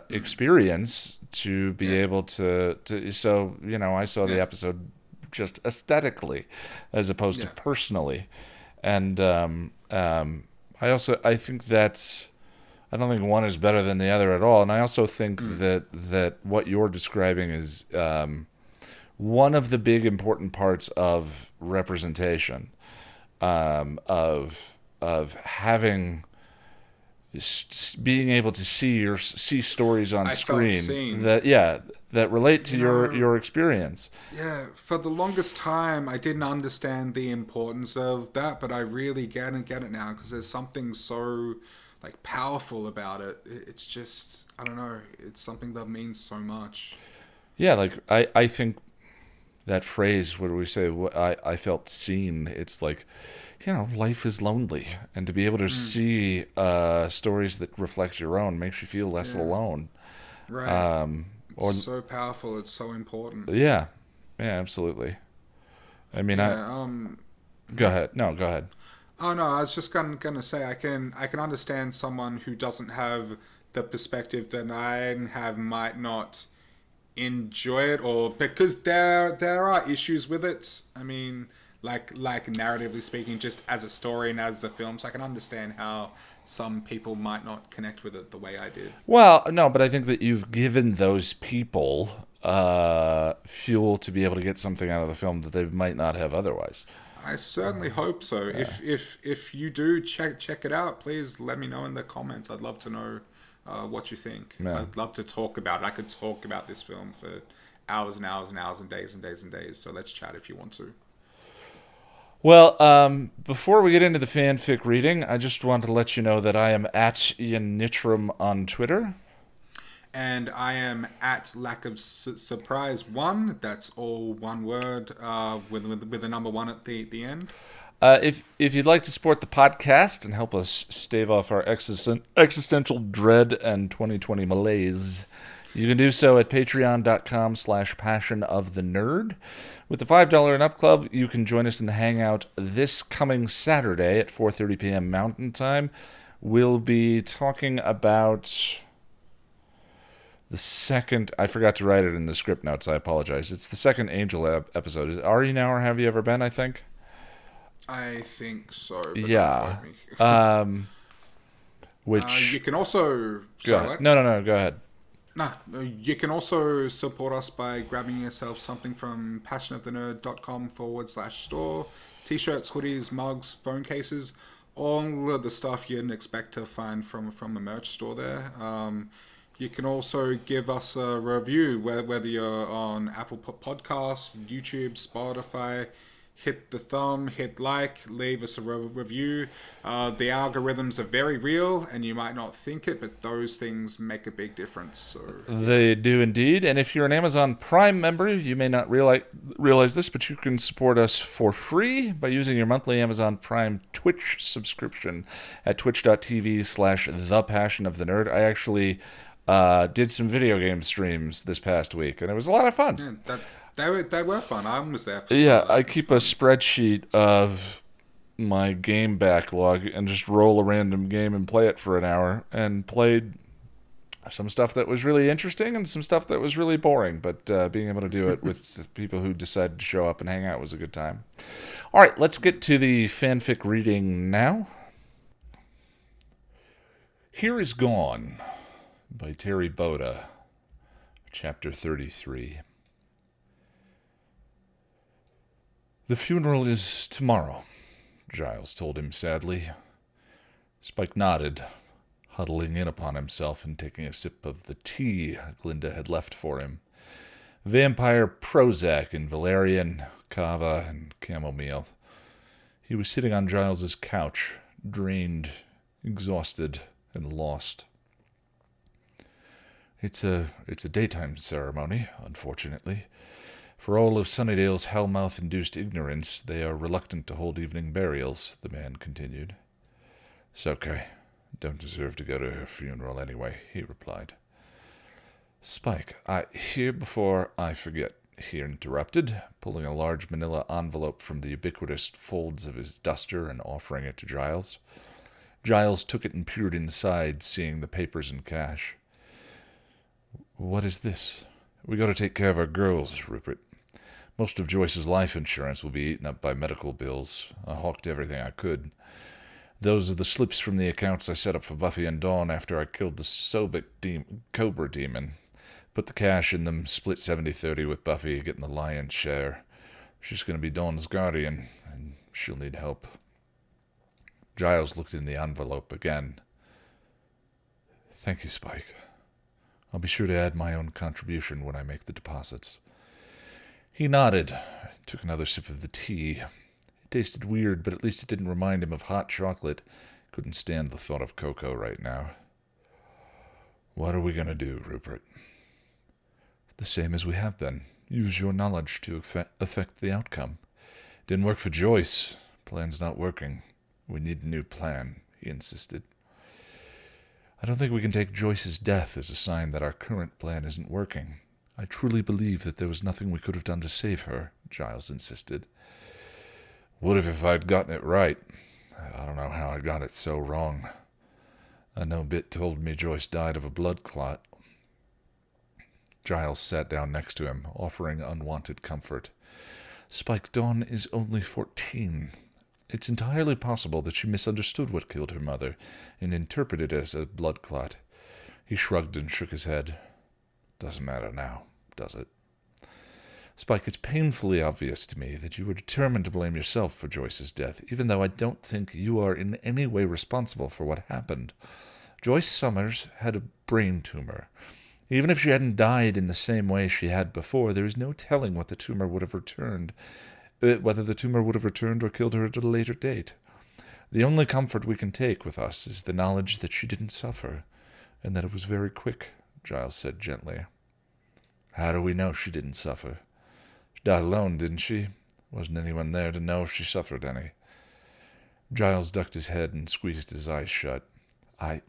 Speaker 1: experience to be able to. So you know, I saw the
Speaker 2: Yeah.
Speaker 1: episode just aesthetically, as opposed to
Speaker 2: Yeah.
Speaker 1: personally, and I think that's. I don't think one is better than the other at all, and I also think that what you're describing is one of the big important parts of representation, of having being able to see stories on
Speaker 2: I felt
Speaker 1: screen
Speaker 2: seen.
Speaker 1: that relate to
Speaker 2: You know,
Speaker 1: your experience.
Speaker 2: yeah, for the longest time, I didn't understand the importance of that, but I really get it now because there's something so like powerful about it. It's just I don't know. It's something that means so much.
Speaker 1: Yeah, like I think that phrase, what do we say? I felt seen. It's like, you know, life is lonely, and to be able to see stories that reflect your own makes you feel less
Speaker 2: Yeah,
Speaker 1: alone.
Speaker 2: right.
Speaker 1: Or
Speaker 2: It's so powerful. It's so important.
Speaker 1: yeah, yeah, absolutely. I mean,
Speaker 2: Yeah.
Speaker 1: go ahead. No, go ahead.
Speaker 2: Oh no, I was just gonna say I can understand someone who doesn't have the perspective that I have might not enjoy it or because there are issues with it. I mean, like narratively speaking, just as a story and as a film, so I can understand how some people might not connect with it the way I did.
Speaker 1: Well, no, but I think that you've given those people fuel to be able to get something out of the film that they might not have otherwise.
Speaker 2: I certainly hope so. If you do check it out, please let me know in the comments. I'd love to know what you think.
Speaker 1: Yeah.
Speaker 2: I'd love to talk about it. I could talk about this film for hours and hours and hours and days and days and days. So let's chat if you want to.
Speaker 1: Well, before we get into the fanfic reading, I just want to let you know that I am at Ian Nitram on Twitter.
Speaker 2: And I am at lack of surprise one. That's all one word with a number one at the end.
Speaker 1: If you'd like to support the podcast and help us stave off our existential dread and 2020 malaise, you can do so at patreon.com/passionofthenerd. With the $5 and up club, you can join us in the hangout this coming Saturday at 4:30 p.m. Mountain Time. We'll be talking about the second. I forgot to write it in the script notes. I apologize. It's the second Angel episode. Are you now or have you ever been? I think.
Speaker 2: I think so. But
Speaker 1: Yeah.
Speaker 2: don't quote me.
Speaker 1: which...
Speaker 2: You can also...
Speaker 1: Go
Speaker 2: Sorry,
Speaker 1: ahead.
Speaker 2: what?
Speaker 1: No, go ahead.
Speaker 2: No, you can also support us by grabbing yourself something from passionofthenerd.com/store. T-shirts, hoodies, mugs, phone cases, all of the stuff you didn't expect to find from the merch store there. You can also give us a review, whether you're on Apple Podcasts, YouTube, Spotify. Hit the thumb, hit like, leave us a review. The algorithms are very real, and you might not think it, but those things make a big difference. So
Speaker 1: They do indeed. And if you're an Amazon Prime member, you may not realize this, but you can support us for free by using your monthly Amazon Prime Twitch subscription at twitch.tv/thepassionofthenerd. I actually did some video game streams this past week, and it was a lot of fun.
Speaker 2: yeah, they were fun. I was there for
Speaker 1: Yeah, I keep a spreadsheet of my game backlog and just roll a random game and play it for an hour, and played some stuff that was really interesting and some stuff that was really boring, but being able to do it with the people who decided to show up and hang out was a good time. All right, let's get to the fanfic reading now. Here is Gone by Terri Botta, chapter 33. The funeral is tomorrow, Giles told him sadly. Spike nodded, huddling in upon himself and taking a sip of the tea Glinda had left for him. Vampire Prozac and valerian, kava, and chamomile. He was sitting on Giles's couch, drained, exhausted, and lost. It's a daytime ceremony, unfortunately. For all of Sunnydale's Hellmouth-induced ignorance, they are reluctant to hold evening burials, the man continued. It's okay. Don't deserve to go to her funeral anyway, he replied. Spike, here before I forget, he interrupted, pulling a large manila envelope from the ubiquitous folds of his duster and offering it to Giles. Giles took it and peered inside, seeing the papers and cash. What is this? We got to take care of our girls, Rupert. Most of Joyce's life insurance will be eaten up by medical bills. I hawked everything I could. Those are the slips from the accounts I set up for Buffy and Dawn after I killed the Sobek Cobra demon. Put the cash in them, split 70-30 with Buffy, getting the lion's share. She's going to be Dawn's guardian, and she'll need help. Giles looked in the envelope again. Thank you, Spike. I'll be sure to add my own contribution when I make the deposits. He nodded, took another sip of the tea. It tasted weird, but at least it didn't remind him of hot chocolate. Couldn't stand the thought of cocoa right now. What are we going to do, Rupert? The same as we have been. Use your knowledge to affect the outcome. Didn't work for Joyce. Plan's not working. We need a new plan, he insisted. I don't think we can take Joyce's death as a sign that our current plan isn't working. I truly believe that there was nothing we could have done to save her, Giles insisted. Would have if I'd gotten it right. I don't know how I got it so wrong. I know Bit told me Joyce died of a blood clot. Giles sat down next to him, offering unwanted comfort. Spike, Dawn is only 14. It's entirely possible that she misunderstood what killed her mother and interpreted it as a blood clot. He shrugged and shook his head. Doesn't matter now, does it? Spike, it's painfully obvious to me that you were determined to blame yourself for Joyce's death, even though I don't think you are in any way responsible for what happened. Joyce Summers had a brain tumor. Even if she hadn't died in the same way she had before, there is no telling what the tumor would have returned, whether the tumor would have returned or killed her at a later date. The only comfort we can take with us is the knowledge that she didn't suffer, and that it was very quick, Giles said gently. How do we know she didn't suffer? She died alone, didn't she? Wasn't anyone there to know if she suffered any? Giles ducked his head and squeezed his eyes shut. I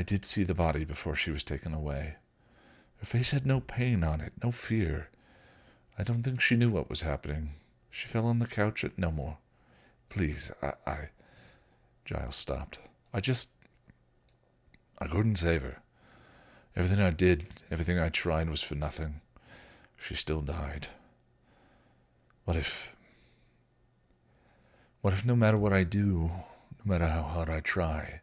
Speaker 1: did see the body before she was taken away. Her face had no pain on it, no fear. I don't think she knew what was happening. She fell on the couch at no more. Please, Giles stopped. I couldn't save her. Everything I did, everything I tried was for nothing. She still died. What if no matter what I do, no matter how hard I try,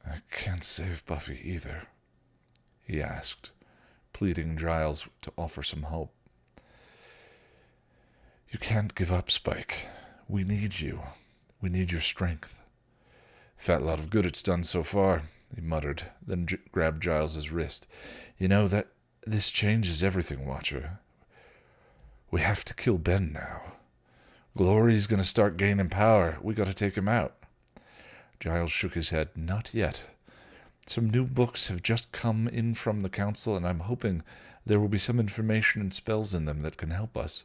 Speaker 1: I can't save Buffy either, he asked, pleading Giles to offer some hope. You can't give up, Spike. We need you. We need your strength. Fat lot of good it's done so far, he muttered, then grabbed Giles's wrist. You know that this changes everything, Watcher. We have to kill Ben now. Glory's gonna start gaining power. We gotta take him out. Giles shook his head. Not yet. Some new books have just come in from the council, and I'm hoping there will be some information and spells in them that can help us.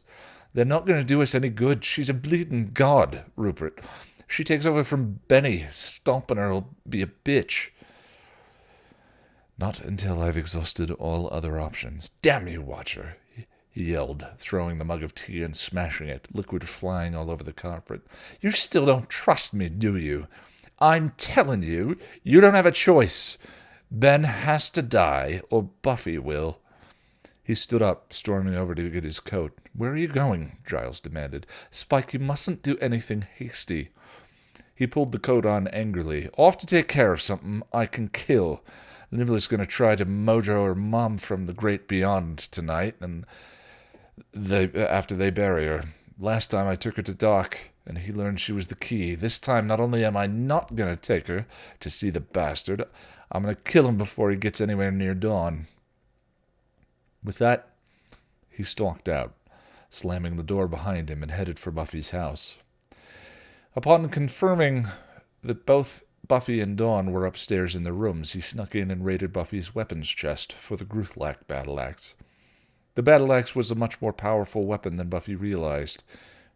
Speaker 1: They're not going to do us any good. She's a bleeding god, Rupert. She takes over from Benny. Stomping her'll be a bitch. Not until I've exhausted all other options. Damn you, Watcher, he yelled, throwing the mug of tea and smashing it, liquid flying all over the carpet. You still don't trust me, do you? I'm telling you, you don't have a choice. Ben has to die, or Buffy will. He stood up, storming over to get his coat. Where are you going? Giles demanded. Spike, you mustn't do anything hasty. He pulled the coat on angrily. Off to take care of something I can kill. Nibbler's going to try to mojo her mom from the great beyond tonight, and after they bury her. Last time I took her to Doc, and he learned she was the key. This time, not only am I not going to take her to see the bastard, I'm going to kill him before he gets anywhere near Dawn. With that, he stalked out, slamming the door behind him and headed for Buffy's house. Upon confirming that both Buffy and Dawn were upstairs in their rooms, he snuck in and raided Buffy's weapons chest for the Gruthlak battle axe. The battle axe was a much more powerful weapon than Buffy realized,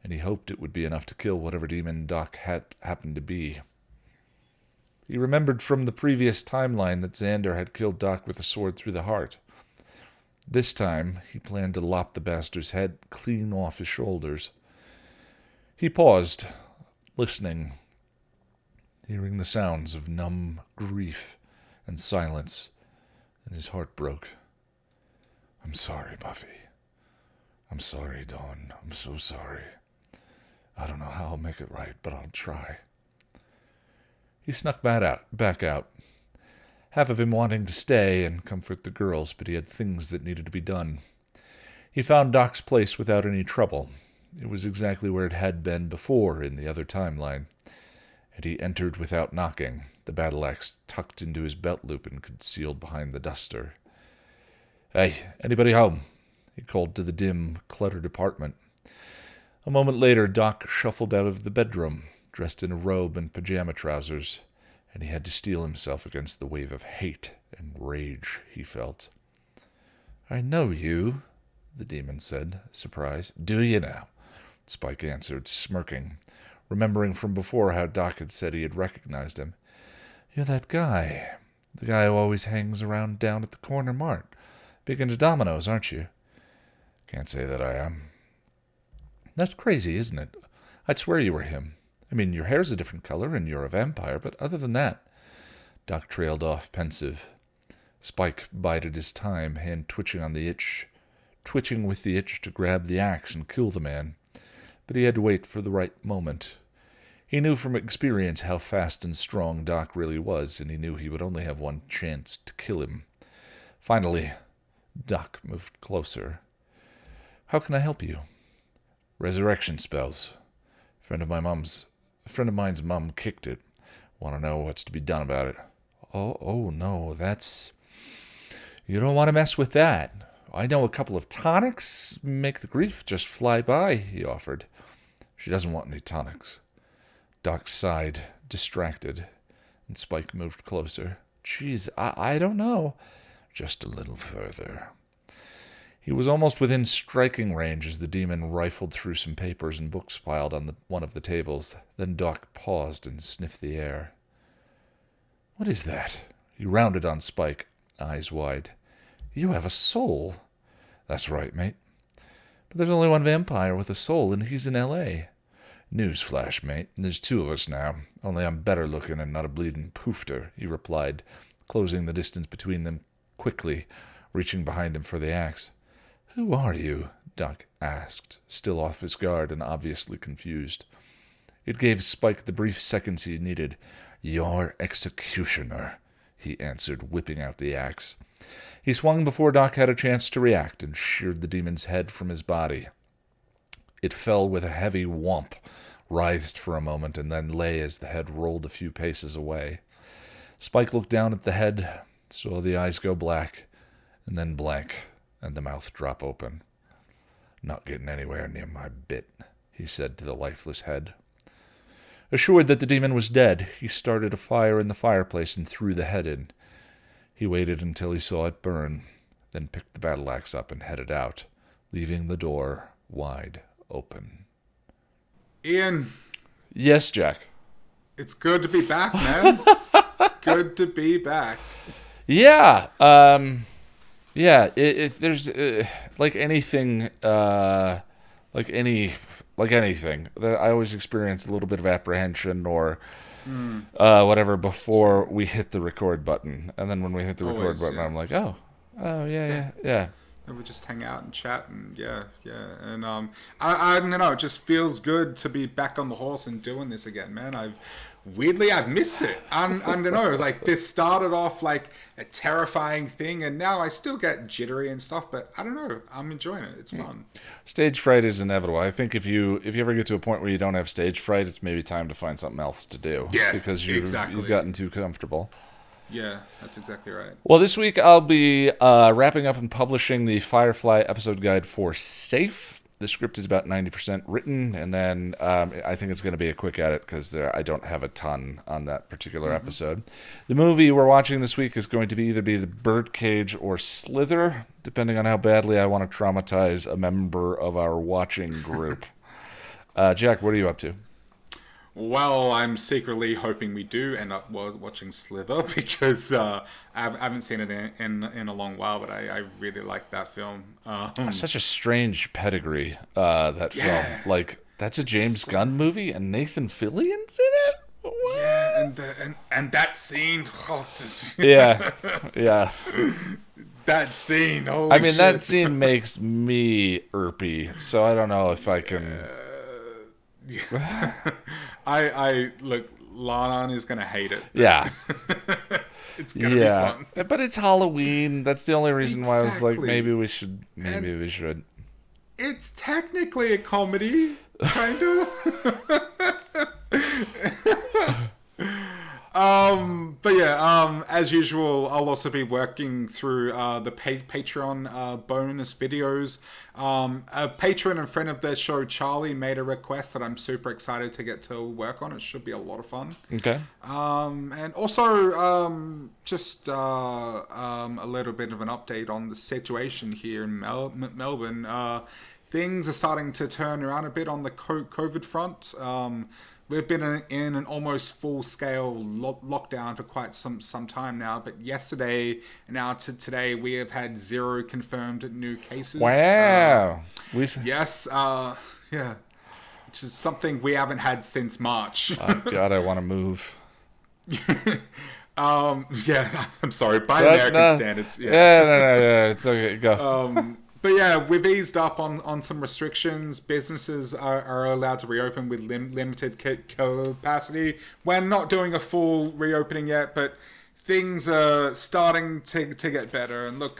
Speaker 1: and he hoped it would be enough to kill whatever demon Doc happened to be. He remembered from the previous timeline that Xander had killed Doc with a sword through the heart. This time, he planned to lop the bastard's head clean off his shoulders. He paused, listening, hearing the sounds of numb grief and silence, and his heart broke. I'm sorry, Buffy. I'm sorry, Dawn. I'm so sorry. I don't know how I'll make it right, but I'll try. He snuck back out, half of him wanting to stay and comfort the girls, but he had things that needed to be done. He found Doc's place without any trouble. It was exactly where it had been before in the other timeline, and he entered without knocking, the battle axe tucked into his belt loop and concealed behind the duster. Hey, anybody home? He called to the dim, cluttered apartment. A moment later, Doc shuffled out of the bedroom, dressed in a robe and pajama trousers, and he had to steel himself against the wave of hate and rage he felt. I know you, the demon said, surprised. Do you now? Spike answered, smirking, remembering from before how Doc had said he had recognized him. You're that guy. The guy who always hangs around down at the corner mart. Big into dominoes, aren't you? Can't say that I am. That's crazy, isn't it? I'd swear you were him. I mean, your hair's a different color and you're a vampire, but other than that... Doc trailed off, pensive. Spike bided his time, hand twitching with the itch to grab the axe and kill the man. But he had to wait for the right moment. He knew from experience how fast and strong Doc really was, and he knew he would only have one chance to kill him. Finally, Doc moved closer. How can I help you? Resurrection spells. A friend of mine's mom kicked it. Want to know what's to be done about it. Oh no, that's... You don't want to mess with that. I know a couple of tonics. Make the grief just fly by, he offered. She doesn't want any tonics. Doc sighed, distracted, and Spike moved closer. Geez, I don't know. Just a little further. He was almost within striking range as the demon rifled through some papers and books piled on one of the tables. Then Doc paused and sniffed the air. What is that? He rounded on Spike, eyes wide. You have a soul. That's right, mate. But there's only one vampire with a soul, and he's in L.A. Newsflash, mate. There's two of us now. Only I'm better looking and not a bleeding poofter, he replied, closing the distance between them quickly, reaching behind him for the axe. Who are you? Doc asked, still off his guard and obviously confused. It gave Spike the brief seconds he needed. Your executioner, he answered, whipping out the axe. He swung before Doc had a chance to react and sheared the demon's head from his body. It fell with a heavy whomp, writhed for a moment, and then lay as the head rolled a few paces away. Spike looked down at the head, saw the eyes go black, and then blank, and the mouth drop open. Not getting anywhere near my bit, he said to the lifeless head. Assured that the demon was dead, he started a fire in the fireplace and threw the head in. He waited until he saw it burn, then picked the battle axe up and headed out, leaving the door wide open.
Speaker 2: Ian.
Speaker 1: Yes, Jack.
Speaker 2: It's good to be back, man. It's good to be back.
Speaker 1: Yeah. Yeah. If there's like anything, like anything, I always experience a little bit of apprehension or whatever before we hit the record button, and then when we hit the record button, I'm like, oh, yeah.
Speaker 2: And we just hang out and chat, and yeah, and I don't know, it just feels good to be back on the horse and doing this again, man. I've missed it. I don't know, like this started off like a terrifying thing, and now I still get jittery and stuff, but I don't know, I'm enjoying it. It's fun.
Speaker 1: Stage fright is inevitable. I think if you ever get to a point where you don't have stage fright, it's maybe time to find something else to do.
Speaker 2: Yeah,
Speaker 1: because you've gotten too comfortable.
Speaker 2: Yeah, that's exactly right.
Speaker 1: Well, this week I'll be wrapping up and publishing the Firefly episode guide for Safe. The script is about 90% written, and then I think it's going to be a quick edit because I don't have a ton on that particular episode. The movie we're watching this week is going to either be The Birdcage or Slither, depending on how badly I want to traumatize a member of our watching group. Jack, what are you up to?
Speaker 2: Well, I'm secretly hoping we do end up watching Slither because I haven't seen it in a long while, but I really like that film.
Speaker 1: Such a strange pedigree, that film. Like, that's a James Gunn movie and Nathan Fillion's in it? What?
Speaker 2: Yeah, and that scene.
Speaker 1: Yeah.
Speaker 2: That scene. Holy shit.
Speaker 1: That scene makes me irpy, so I don't know if I can.
Speaker 2: I look, Lana is gonna hate it.
Speaker 1: Yeah.
Speaker 2: It's gonna be fun.
Speaker 1: But it's Halloween. That's the only reason why I was like, maybe we should.
Speaker 2: It's technically a comedy, kind of. But yeah, as usual, I'll also be working through the Patreon bonus videos. A patron and friend of the show, Charlie, made a request that I'm super excited to get to work on. It should be a lot of fun.
Speaker 1: Okay.
Speaker 2: And also, just a little bit of an update on the situation here in Melbourne. Things are starting to turn around a bit on the COVID front. We've been in an almost full-scale lockdown for quite some time now, but yesterday and now to today, we have had 0 confirmed new cases.
Speaker 1: Wow.
Speaker 2: Yes, yeah, which is something we haven't had since March.
Speaker 1: Oh, God, I want to move.
Speaker 2: Yeah, I'm sorry, by American standards.
Speaker 1: Yeah, no, it's okay, go.
Speaker 2: But yeah, we've eased up on some restrictions. Businesses are allowed to reopen with limited capacity. We're not doing a full reopening yet, but things are starting to get better. And look,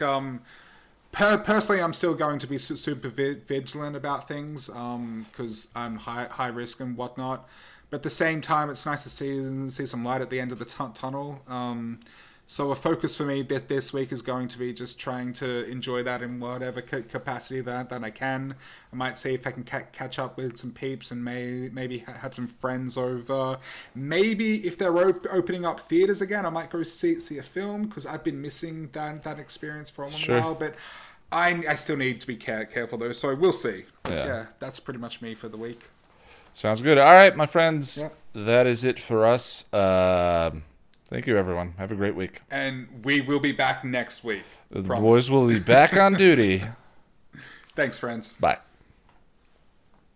Speaker 2: personally, I'm still going to be super vigilant about things because I'm high risk and whatnot. But at the same time, it's nice to see some light at the end of the tunnel. So a focus for me this week is going to be just trying to enjoy that in whatever capacity that I can. I might see if I can catch up with some peeps and maybe have some friends over. Maybe if they're opening up theaters again, I might go see a film because I've been missing that experience for a long while. But I still need to be careful though, so we'll see. Yeah, that's pretty much me for the week.
Speaker 1: Sounds good. All right, my friends, that is it for us. Thank you, everyone. Have a great week.
Speaker 2: And we will be back next week.
Speaker 1: The boys will be back on duty.
Speaker 2: Thanks, friends.
Speaker 1: Bye.